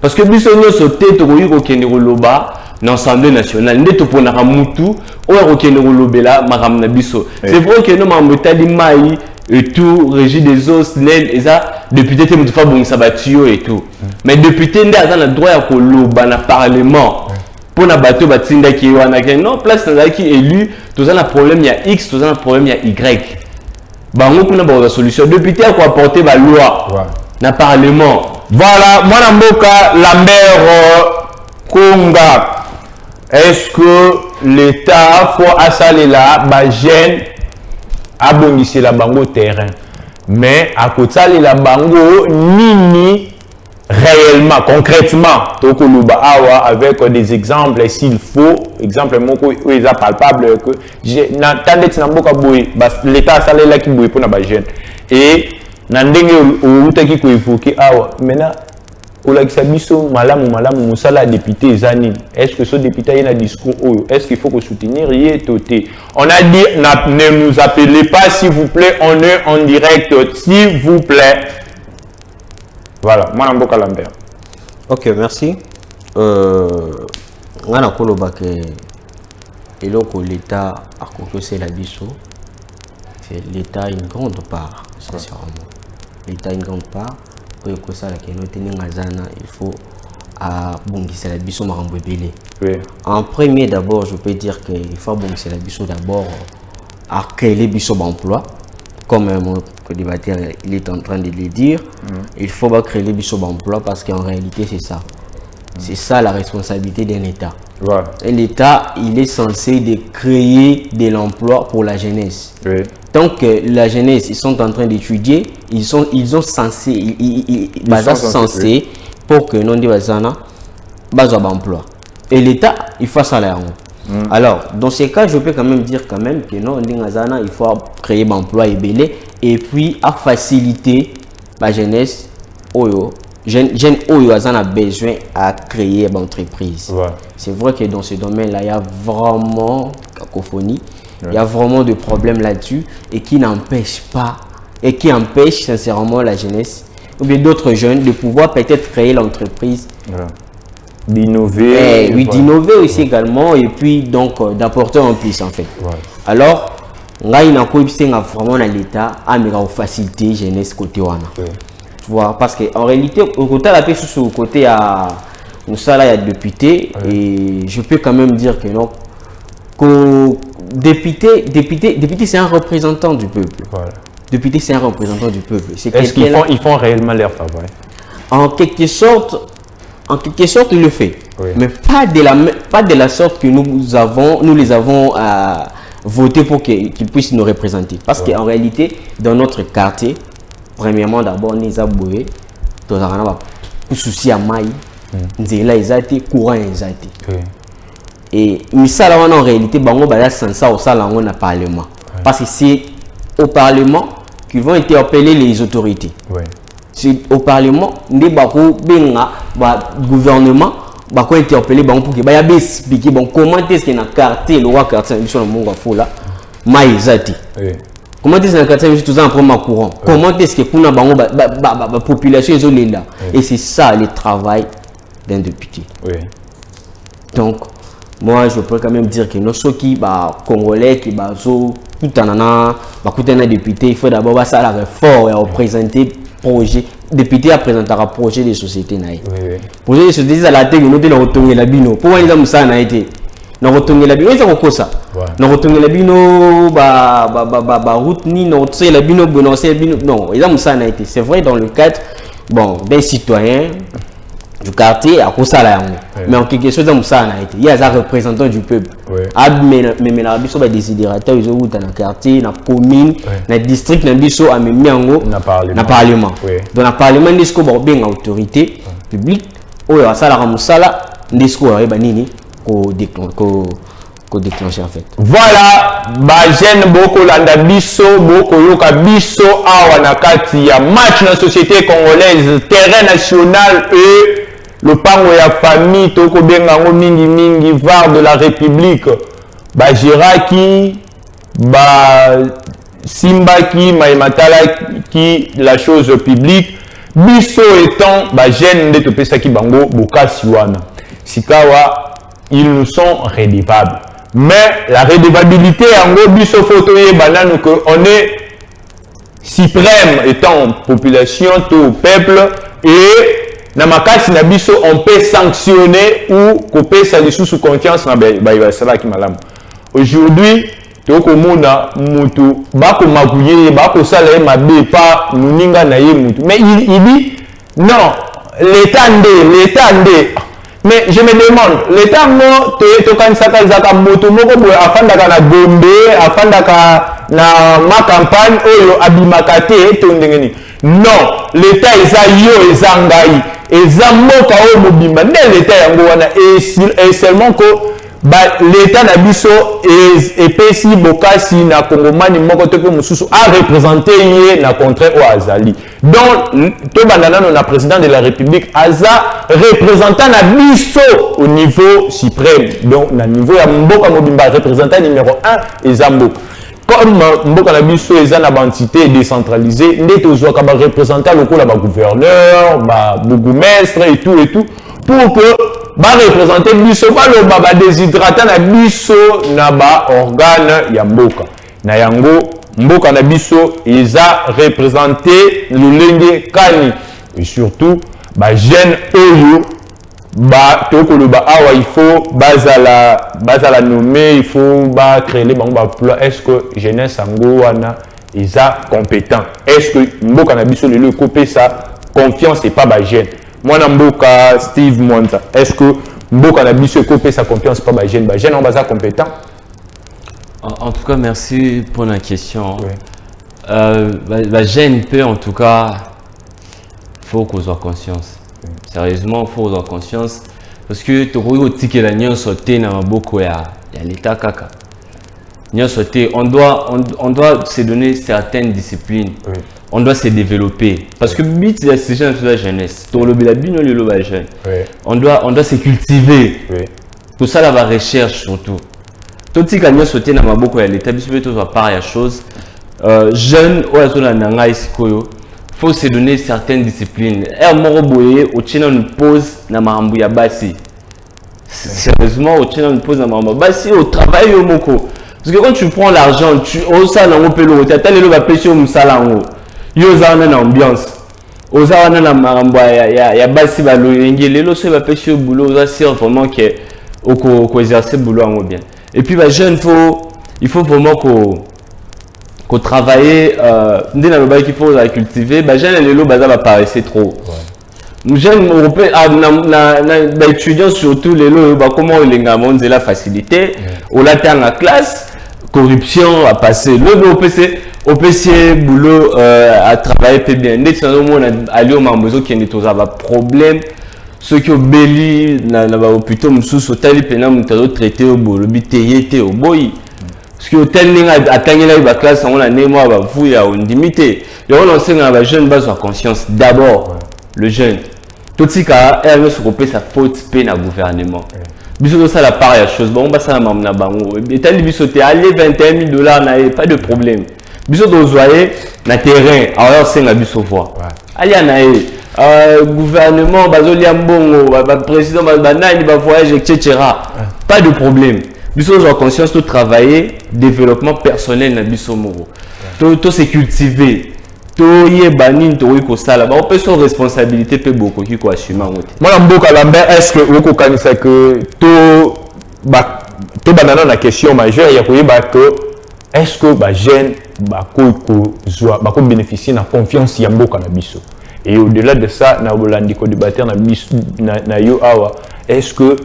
B: Parce que Bissonio sauté, Toroyi, Rokenero Loba, l'Assemblée nationale, Ndeto Ponara Moutou, ou Rokenero Lobela, Maram Nabiso. C'est vrai que nous, Mamotali Maï, et tout, Régie des eaux, Snell, et ça, député Temoufa Bon Sabatio et tout. Mais député Ndé a le droit à Koloba, na Parlement. Pour na bateau, Batinda qui est non, place qui est élu, tout ça, un problème, il y a X, tout ça, un problème, il y a Y. Bango, qu'on a une solution. Député a quoi apporter la loi, na Parlement.
A: Voilà, moi, Namboka, Lambert, Konga. Est-ce que l'État faut assaler là, gêne à bongisser la bango terrain, mais à côté de la bango nini réellement, concrètement, avec des exemples s'il faut, exemple où ils sont palpables que l'État a salé là qui bouille pour la jeune et nandenge ou qui peut évoquer maintenant Moussala député Zanine. Est-ce que ce député a un discours? Est-ce qu'il faut que soutenir? On a dit ne nous appelez pas s'il vous plaît, on est en direct s'il vous plaît. Voilà, moi Namboka Lambert.
C: Ok, merci. On a que l'État a conclu la biso. C'est l'État une grande part, sincèrement. L'État une grande part. Il faut la biso en premier d'abord je peux dire qu'il faut la biso d'abord à créer les biso d'emploi comme le débatteur il est en train de le dire. Il faut créer les biso d'emploi parce qu'en réalité c'est ça. C'est ça la responsabilité d'un État. Et l'État il est censé de créer de l'emploi pour la jeunesse. Tant que la jeunesse, ils sont en train d'étudier, ils sont censés pour que non des bazana, emploi. Et l'État, il faut ça là. Alors, dans ces cas, je peux quand même dire quand même que non, il faut créer un emploi et puis à faciliter la jeunesse. Jeune Oyo a besoin à créer une entreprise. Ouais. C'est vrai que dans ce domaine-là, il y a vraiment cacophonie, il y a vraiment des problèmes là-dessus et qui n'empêche pas, et qui empêche sincèrement la jeunesse ou bien d'autres jeunes de pouvoir peut-être créer l'entreprise. Ouais.
A: D'innover.
C: Oui, d'innover aussi également et puis donc d'apporter en plus en fait. Ouais. Alors, on a vraiment dans l'État à faciliter la jeunesse côté wana. Ouais. Tu vois, parce qu'en réalité, au côté la paix sur le côté à Moussala, il y a député et je peux quand même dire que non, que député c'est un représentant du peuple. Voilà. Député c'est un représentant du peuple.
A: Est-ce qu'ils font réellement leur travail?
C: En quelque sorte, il le fait, mais pas de la sorte que nous les avons voté pour qu'ils puissent nous représenter. Parce qu'en réalité, dans notre quartier, premièrement, d'abord, nous avons boué, nous avons souci à maï, nous avons courant. Et ça, en réalité, nous avons au Parlement. Parce que c'est au Parlement qu'ils vont interpeller les autorités. C'est au Parlement, le gouvernement va interpeller pour que expliquer comment est-ce que dans le quartier, le roi quartier, comment est-ce que dans le quartier, tout ça en premier courant. Comment est-ce que pour la population est là. Et c'est ça le travail d'un député. Donc, moi, je peux quand même dire que nous, ceux qui Congolais, qui sont tout un député, il faut d'abord ça la réforme et représenter projet. Député à présenter un projet de société. Projet de société, c'est la tête, nous devons retourner la bino. Pourquoi nous avons ça? Nous retourner la bino, c'est ça. Nous retourner la bino, route ni, nous retourner la bino, non, ils ont ça. C'est vrai dans le cadre des citoyens du quartier à cause ça là. Mais en quelque chose comme ça, il y a un représentant du peuple. Mais la biso ba désidérateur ils ont dans le quartier, dans la commune, dans le district, dans biso a même na parlement. Dans le parlement disco ba bien autorité publique oyo asala ka musala disco ba nini ko déclencher en fait.
A: Voilà, ba jeune boko landa biso, boko yoka biso awa na kati ya match na société congolaise, terrain national et le pango ya famille toko bengango mingi var de la République ba Jiraki ba Simbaki Maïmatala qui la chose publique biso étant ba jeune de topesa ki bango bokasi wana sikawa ils nous sont redevables mais la redevabilité yango biso photo ye banano que on est suprême étant population tout peuple et na makasi na biso on peut sanctionner ou kopesa lisusu confiance na basala ki malamu. Aujourd'hui toko mona mutu bako makuye bako sala mabe pa muninga na ye mutu mais il dit non l'état ndé mais je me demande l'état mo to kansaka zaka moto moko boy afandaka na Gombe afandaka na ma campagne oyo abimakate to ndengeni non l'état eza yo eza ngai eza mboka oyo mobimba nde l'état yango wana et seulement que l'état na biso epesi bokasi na kongomani moko to pe mususu a représenter ye na contraire o azali donc to bandana na président de la République aza représentant na biso au niveau suprême donc na niveau ya mboka mobimba représentant numéro 1 eza mboka comme mboka na biso eza na entité décentralisée nde tozwaka ba représentant lokola ba gouverneur ba bourgmestre et tout pour que ba représenter biso ba lo ba déshydratant na biso na ba organe ya mboka na yango mboka na biso eza représenter lolenge kani et surtout ba jeune oyo ba tokoloba awa il faut bazala nommer il faut ba créer les bango ba emploi est-ce que jeunesse sango wana isa compétent est-ce que mboka na biso lelo kopé sa confiance et pas ba jeune mwana mboka Steve Monta est-ce que mboka na biso kopé sa confiance pas ba jeune on baza compétent?
B: En tout cas merci pour la question. Ba jeune peut en tout cas faut qu'on soit conscience. Sérieusement, il faut avoir conscience Parce que tu as la nion sauté dans beaucoup ya l'état kaka. Nion sauté, on doit se donner certaines disciplines. Oui. On doit se développer. Parce que but c'est la jeunesse. On doit se cultiver. Oui. Tout ça là va recherche surtout. Tout ce qui a sauté dans beaucoup ya l'état, bisous tout va part ya chose. Jeune ou azona nanga isikoyo. Faut se donner certaines disciplines. Et moro boye au china une pause na marambu ya basi. Sérieusement au china une pause na marambu basi au travail au moko. Parce que quand tu prends l'argent, tu osa na ngopelo tu attends le va pêcher au musalango. Yo za na ambiance. Osa na marambu ya basi ba loyengi lelo so va pêcher au boulot, ça c'est vraiment que au exercer boulot en bien. Et puis bah jeune il faut vraiment qu'on travaille dès la base qu'il faut la cultiver bah jeune les lots bah ça va paraître trop jeune européen na étudiants surtout les lots bah comment les gamins de la facilité on l'attend en classe corruption à passer le OPC boulot à travailler peu bien dès que on a aller au mambozo qui est tous à problème ceux qui ont béli na hôpital mususu tali pena mutalo traité au boulot biteyete au boy. Parce que tel n'est pas atteint la classe, on a némois, on a une limité. Et on enseigne à la jeune base de conscience. D'abord, le jeune. Tout ce cas, elle veut se couper sa faute peine à gouvernement. Bisous ça la part la chose. Bon, on va ça la mamna bango. Et tel bisous allez $21,000 n'a pas de problème. Bisous de zoyer na terrain. Alors c'est la bisous voix. Allez anaé. Gouvernement, bazoliam bongo, président, banani, voyage, etc. Pas de problème. Biso ont conscience de travailler développement personnel na biso moro. To se cultiver. To yebani to ko sala. Ba on peut son responsabilité peut beaucoup qui ko assumer ngote.
A: Moi mboka Lambert est-ce que vous connaissez que to banana na question majeure ya koyeba que est-ce que ba jeune ba ko bénéficier na confiance ya mboka na biso. Et au-delà de ça na bolandi ko débattre na biso na yo awa est-ce que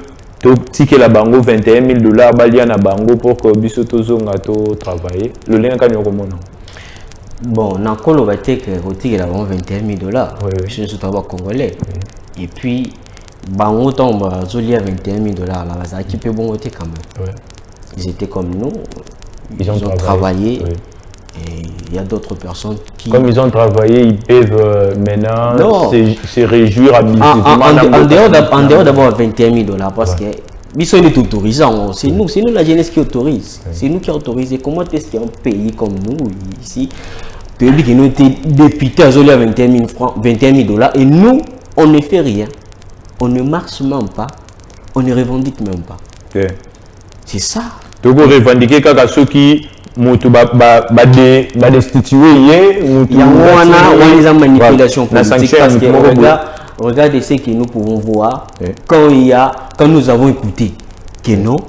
A: si que la bango $21,000 balia na bango pour que biso tozonga to travailler le lien kanyo komona
C: bon na kolo baté que roti la bango $21,000 je suis tout congolais et puis bango tombe zolia $21,000 là ça qui peut bon côté quand même ils étaient comme nous ils ont travaillé et il y a d'autres personnes qui
A: comme ils ont travaillé ils peuvent maintenant se réjouir à
C: en dehors d'avoir $21,000 parce que ils est autorisant c'est nous la jeunesse qui autorise c'est nous qui autorisons comment est-ce qu'un pays comme nous ici pays qui nous était député à zolia $21,000 et nous on ne fait rien on ne marche même pas on ne revendique même pas c'est ça
A: donc on revendiquer quand ceux qui mutu ba destituer
C: il y a une manipulation politique parce que regardez ce que nous pouvons voir quand nous avons écouté que nos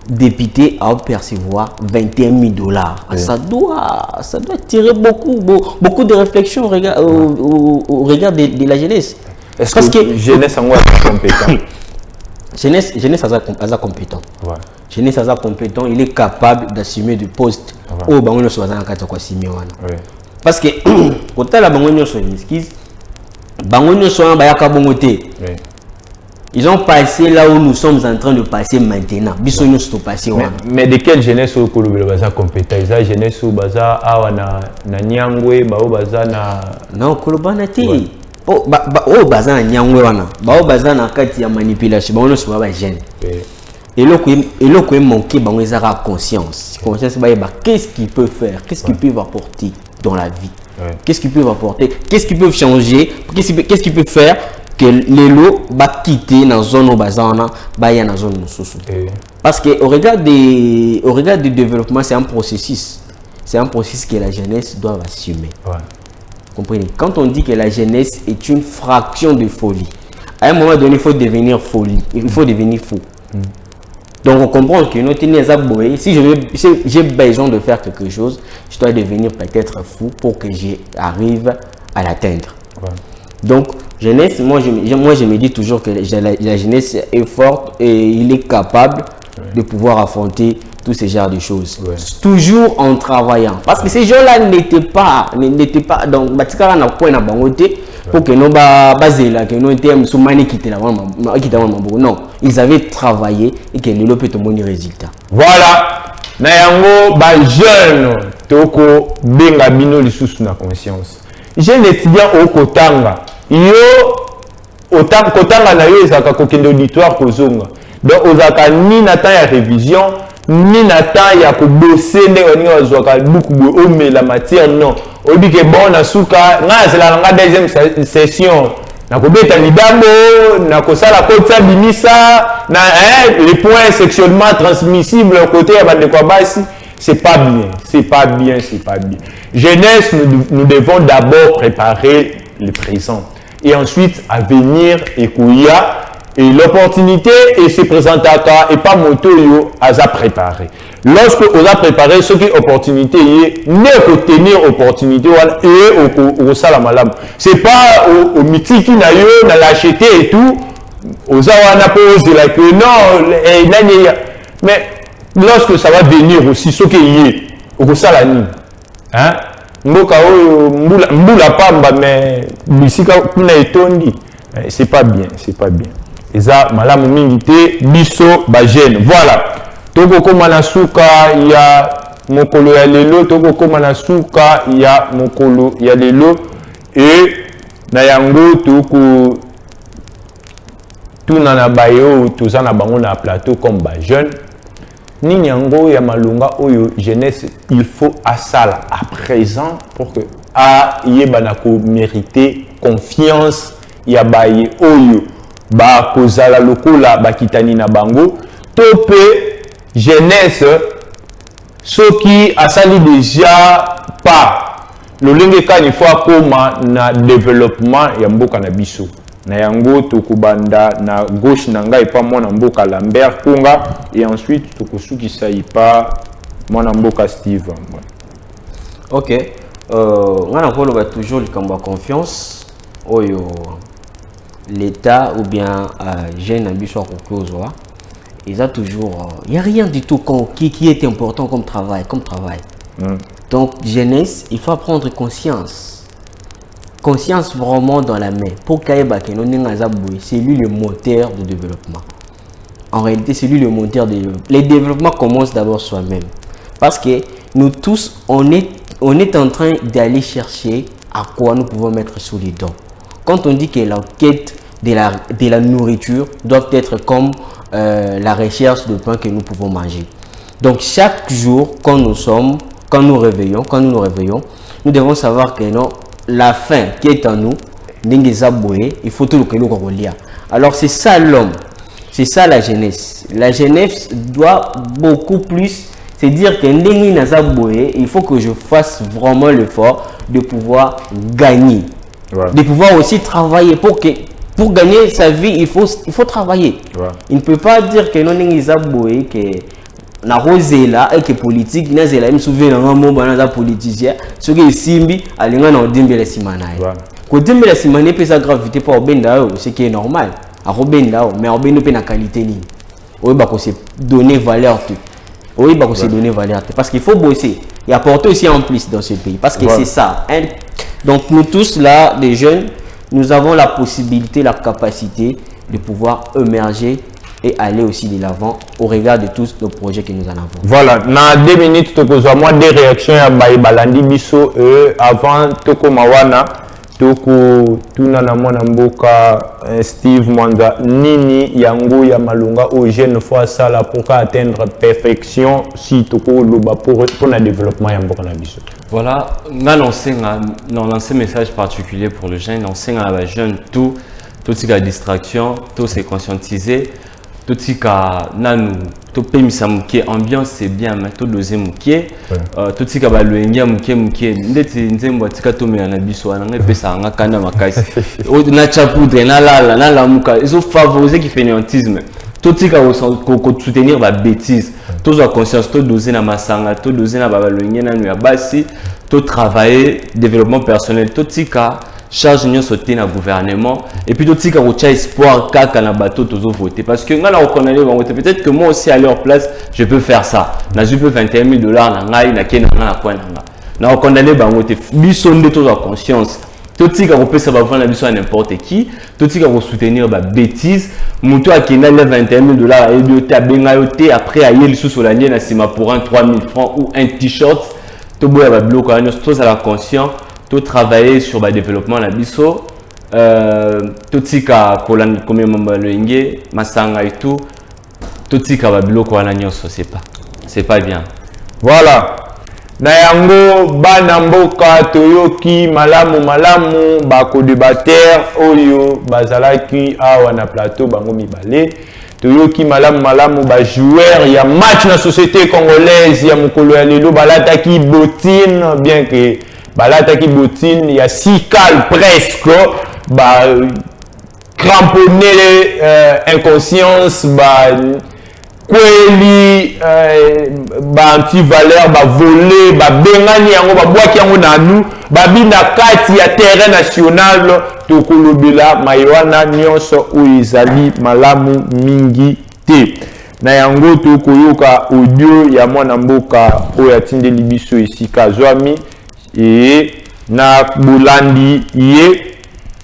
C: députés ont percevoir $21,000 ça doit tirer beaucoup de réflexion au regard de la jeunesse.
A: Est-ce parce que jeunesse en compétent
C: jeunesse a compétent jeunesse a compétent il est capable d'assumer du poste au bango so bazana kata kwa simioana parce que kota la bango nyoso esquisse bango nyoso ba yaka bongo te ils ont passé là où nous sommes en train de passer maintenant biso nyoso passer
A: mais de quelle jeunesse au kolobela baza compétent isa jeunesse ou baza awa na nyangwe ba o baza na
C: non kolobana te baza na nyangwe wana baza na kati ya manipulation bango nyoso ba jeune et le quoi manquer bango ezara conscience qu'est-ce qu'ils peuvent faire qu'est-ce qu'ils peuvent apporter dans la vie qu'est-ce qu'ils peuvent apporter qu'est-ce qu'ils peuvent changer qu'est-ce qu'ils peuvent faire que les lots va quitter dans zone au bazana ba ya na zone mususu parce que au regard du développement c'est un processus que la jeunesse doit assumer comprenez quand on dit que la jeunesse est une fraction de folie à un moment donné il faut devenir fou donc on comprend que si j'ai besoin de faire quelque chose, je dois devenir peut-être fou pour que j'arrive à l'atteindre. Donc jeunesse, moi je me dis toujours que la jeunesse est forte et il est capable de pouvoir affronter tous ces genres de choses. Toujours en travaillant. Parce que ces gens-là n'étaient pas donc pour que nous basé là que nous termes sous mani quitter la non, ils avaient travaillé et que nous peut tomber résultat.
A: Voilà. Na yango ba jeune toko benga bino lisusu na conscience. Jeune étudiant au kotanga. Yo autant kotanga na yo ezaka kokende auditoire kozonga. Donc ozaka ni na temps ya révision ni na temps ya ko bosser ndenge ni ozwaka buku bo ome la matière non. Obi ke bon na suka nga zela nga deuxième session. Na kobeta lidango na kosala kotsa binisa na les points sexuellement transmissibles côté ya bande kwa basi, c'est pas bien, c'est pas bien, c'est pas bien. Jeunesse, nous devons d'abord préparer le présent et ensuite à venir écouiller et l'opportunité et se présenter et pas moto yo à préparer. Lorsque on a préparé ce qui opportunité est ne tenir opportunité et au salamalam. C'est pas au mythique qui n'a eu dans l'acheter et tout. Aux awana pose la que non mais lorsque ça va venir aussi ce qui est au salani hein mboka mbula pamba mais bisika kuna etondi c'est pas bien, c'est pas bien. Eza malamu mingi te biso ba jeune. Voilà. Toko koma na suka ya mokolo ya lelo, toko koma na suka ya mokolo ya lelo et na yango toko tuna na bayo toza na bango na plateau comme ba jeune. Nini yango ya malunga oyo jeunesse il faut asala à présent pour que a yeba ko mériter confiance ya baye oyo ba kozala lokola bakitani na bango topé jeunesse soki asali déjà pas le lenge kani fois koma na développement ya mboka na biso na yango tokubanda na gauche na ngai pa mwana mboka Lambert Kunga et ensuite tokosukisa ipa mwana mboka Steve.
C: OK, ngana ko ba toujours le combat confiance oyo l'État ou bien jeune ambition kokozwa. Il y a toujours, il n'y a rien du tout qui est important comme travail. Donc, jeunesse, il faut prendre conscience. Conscience vraiment dans la main. Pour Kaeba, c'est lui le moteur de développement. En réalité, c'est lui le moteur de développement. Le développement commence d'abord soi-même. Parce que nous tous, on est en train d'aller chercher à quoi nous pouvons mettre sous les dents. Quand on dit que la quête de la nourriture doit être comme la recherche de pain que nous pouvons manger. Donc chaque jour, quand nous nous réveillons, nous devons savoir que non, la faim qui est en nous, il faut tout le que nous relions. Alors c'est ça l'homme, c'est ça la jeunesse. La jeunesse doit beaucoup plus se dire que il faut que je fasse vraiment l'effort de pouvoir gagner, de pouvoir aussi travailler pour gagner sa vie, il faut travailler. Il ne peut pas dire que non que na rosé là et que politique na zela me souvenir na momba na politicien ce qui simbi alinga na odimbe la simana. Ko dimbe la simana peut sa gravité pour obenda ce qui est normal. A obenda mais obenda pe na qualité ni. Oui ba ko se donner valeur tout. Oui ba ko se donner valeur parce qu'il faut bosser et apporter aussi en plus dans ce pays parce que c'est ça. Donc nous tous là des jeunes nous avons la possibilité, la capacité de pouvoir émerger et aller aussi de l'avant au regard de tous nos projets que nous en avons. Voilà,
A: dans 2 minutes, tu as moi des réactions à Balandi Bisso avant Toko Mawana, Toko Tunana Mboka, Steve Mwanga, Nini Yango Yamalunga, au jeune fois ça là pour atteindre perfection si Toko Loba pour le développement Yamboka Bisso.
B: Voilà, on a lancé un message particulier pour le jeune, on a la jeune tout ce qui a distraction, tout c'est conscientiser, tout ce qui a nanou, tout pays qui ambiance c'est bien, mais tout deuxième qui tout ce qui a le engia mukie, ndeti nzembo tika to me na biso na ngepesa nga kana makasi. O na chapoudre na la muka, ils ont favorisé qui fainéantisme. Tout ce qui a soutenir la bêtise, tout a conscience, tout doser na masanga, tout doser na babalogne na nu ya basi, tout travailler développement personnel, tout ce qui a charge de sauter dans le gouvernement et puis tout ce qui a espoir kaka na bateau tous voter parce que ngala on connaît peut-être que moi aussi à leur place je peux faire ça. Na je peux $21 000 na ngai na kena na kwa na. Na on condamné bango te bisonde tout a conscience. Tout ce qu'on ça va vendre la mission à n'importe qui. Tout ce qu'on soutenir bah bêtise. Moutou a qui n'a le $21 000 et de tabengayoté après à yel sous la nienne à Sima pour un 3 000 francs ou un t-shirt. Tout boya ba bloc à nous tous à la conscience. Tout travailler sur le développement la biso. Tout ce qu'on comme membre le inge masanga et tout. Tout ce qu'on va bloc à la nyonso c'est pas bien.
A: Voilà. Na yango bana mboka toyoki malamu bako débatteur oyo bazalaki awa na plateau bango mibale toyoki malamu ba joueur ya match na société congolaise ya mokolo ya lelo balataki bottine bien que balataki bottine ya sikal presque ba cramponner inconscience ba kweli ba anti-valeur ba voler ba bengani yango ba bwaki yango na nous ba bina kati ya terrain national tokolobela mayoana nyonso oyo ezali malamu mingi te na yango tokoyoka audio ya mwana mboka oyo atindeli biso esika zwami et na bolandi ye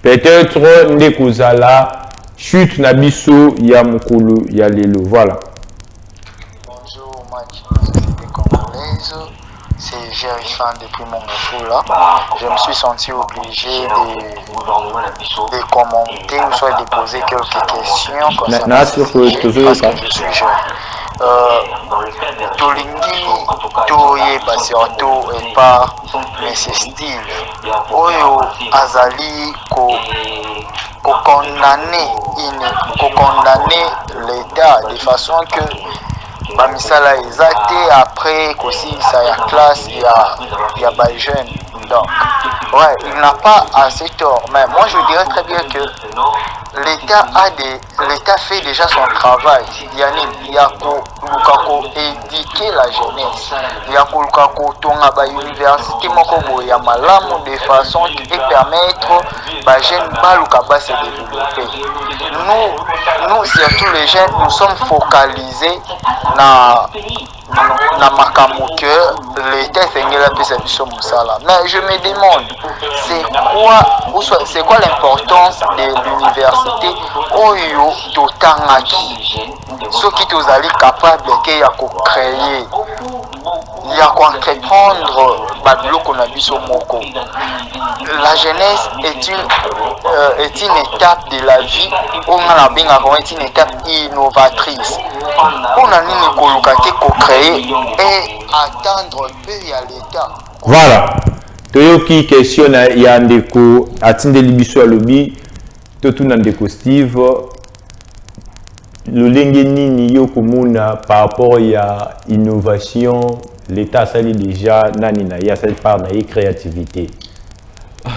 A: peut-être nde kozala chute na biso ya mokolo ya lelo. Voilà.
D: C'est Gérifan depuis mon là. Je me suis senti obligé de commenter ou soit de poser quelques questions concernant ce sujet parce que je suis jeune. Tolingi, Toyeba surtout et par M. Steve, Oyo Azali ko condamner l'État de façon que Bamisala exacté après aussi ça y a classe il y a des jeunes donc ouais il n'a pas assez tort mais moi je dirais très bien que l'État fait déjà son travail il y a éduquer la jeunesse il y a tonga ba université moko ya malamu de façon qui peut permettre ba jeunes baluka ba se développer nous surtout les jeunes nous sommes focalisés na makambo que l'État fengela pesa biso musala mais je me demande c'est quoi l'importance de l'université oyo totangaki soki tozali capable ke ya ko créer ya ko entreprendre babiloko na biso moko la jeunesse est une étape de la vie on a benga est une étape innovatrice on a nini koluka te ko créer et attendre peu ya l'État.
A: Voilà. Toyoki question ya ndeko atindeli biso alobi totuna ndeko Steve lolenge nini yo komona par rapport ya innovation l'État sali déjà nani na ya cette part na créativité.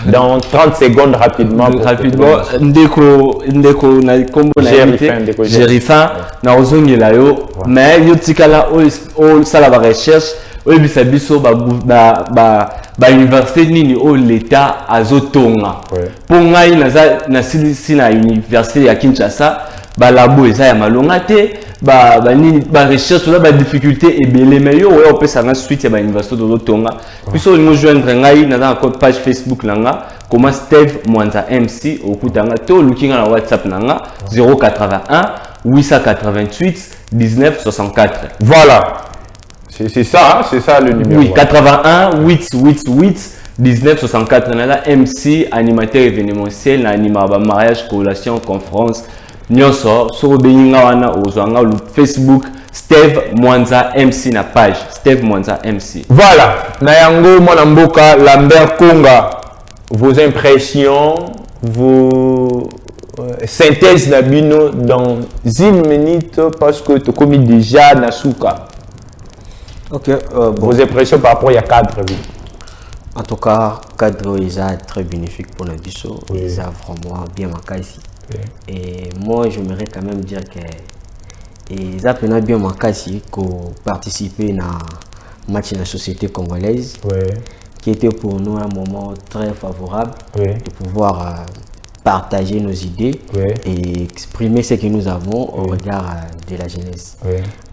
A: Dans 30 secondes rapidement
B: ndeko na kombo na Gérifan na ozongela yo mais yo tikala o sala ba recherche o bisa biso ba université nini o l'État azotonga pour ngai na silisi na université ya Kinshasa ba labo eza ya malonga te ba recherche ba difficulté ebele mais yo o pesa na suite ya ba université de tonga biso ni joindre ngai na page Facebook nanga comment Steve Mwanza MC okutanga to lookinga na WhatsApp nanga 081 888 1964.
A: Voilà. C'est ça le numéro. Oui,
B: 81 888 1964. On a là MC, animateur événementiel, on anima mariage, collation, conférence. Nyonso, sur Beninga wana ozwanga le Facebook Steve Mwanza MC na page Steve Mwanza MC.
A: Voilà. Nayango mwana mboka Lambert Konga. Vos impressions, vos synthèses d'abino dans une minute parce que tu commis déjà Nasuka.
C: Ok.
A: Vos impressions par rapport à cadre.
C: En tout cas, cadre est très bénéfique pour la biso. Il a vraiment bien marqué ici. Et moi, j'aimerais quand même dire que ils ont bien marqué ici pour participer à match de la société congolaise. Qui était pour nous un moment très favorable de pouvoir partager nos idées et exprimer ce que nous avons au regard de la jeunesse.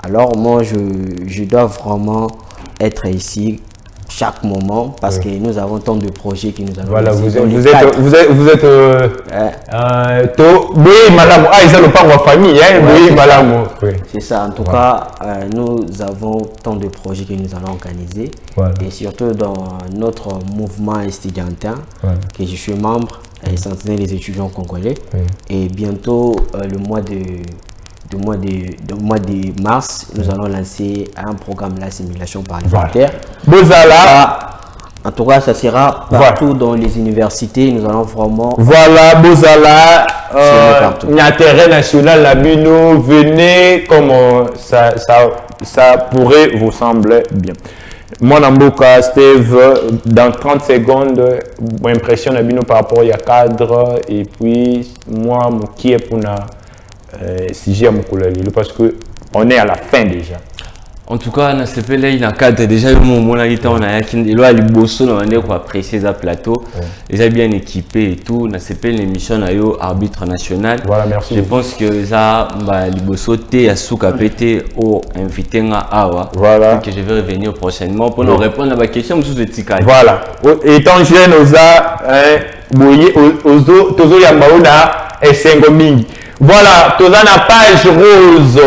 C: Alors moi, je dois vraiment être ici chaque moment parce que nous avons tant de projets que nous allons
A: voilà,
C: lancer
A: vous
C: dans les
A: êtes
C: cadres.
A: oui, madame, ah, ils n'ont pas ma famille, hein,
C: Ouais,
A: oui,
C: c'est
A: madame. Oui.
C: C'est ça, en tout cas, nous avons tant de projets que nous allons organiser.
A: Voilà.
C: Et surtout dans notre mouvement estudiantin,
A: Voilà.
C: que je suis membre, Sentinelle des étudiants congolais. Et bientôt, le mois de mars, nous allons lancer un programme de l'assimilation parlementaire.
A: Bozala.
C: En tout cas, ça sera partout dans les universités. Nous allons vraiment...
A: Voilà, Bozala, l'intérêt national, la Bino, venez comme ça pourrait vous sembler bien. Moi, Namboka, Steve, dans 30 secondes, mon impression la Bino par rapport au cadre, et puis moi, mon qui est pour si j'ai mon couleur, parce que on est à la fin déjà.
B: En tout cas, dans ce pays-là, il y a un cadre déjà, on a les bossons, on a apprécié ce plateau, déjà bien équipé et tout. Dans ce pays, l'émission a arbitre national.
A: Voilà, merci.
B: Je pense que ça, les bossons, à Souka PT, au invité à Awa.
A: Voilà.
B: Que je vais revenir prochainement pour nous répondre à ma question sous le tika.
A: Voilà. Étant jeune, voilà, tu as la page rose.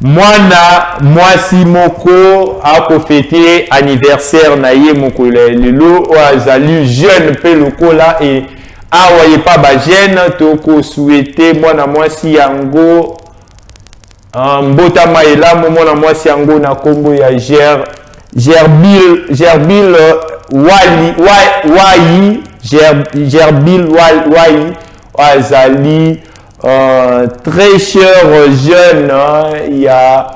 A: Mwasi moko a fêté anniversaire na ye moko lelo azali jeune pe lokola et awaye pas ba jeune toko souhaiter mwana mwasi yango mbota maela mwana mwasi yango na kombo ya Gerbil Wai azali très cher jeune, il y a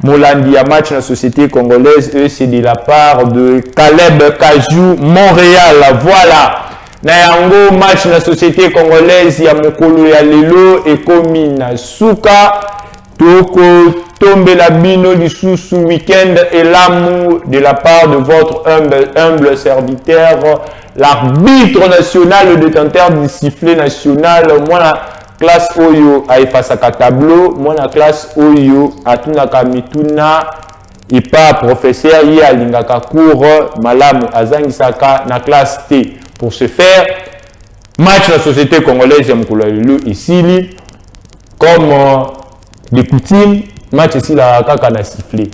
A: Molandia match dans la société congolaise, c'est de la part de Caleb Kajou, Montréal. Voilà. Nayango match dans la société congolaise, il y a Mokolo ya Lelo et Komina Souka. Toko tombe la bino du sous week-end et l'amour de la part de votre humble serviteur, l'arbitre national, le détenteur du sifflet national. Moi, classe oyo aifasaka tableau, moi la classe oyo atunaka mituna et pas professeur yi alingaka cours malamu azangisaka na classe T. Pour ce faire, match la société congolaise ya mokolo lelo ici comme des coutumes, match ici la kaka na sifflet.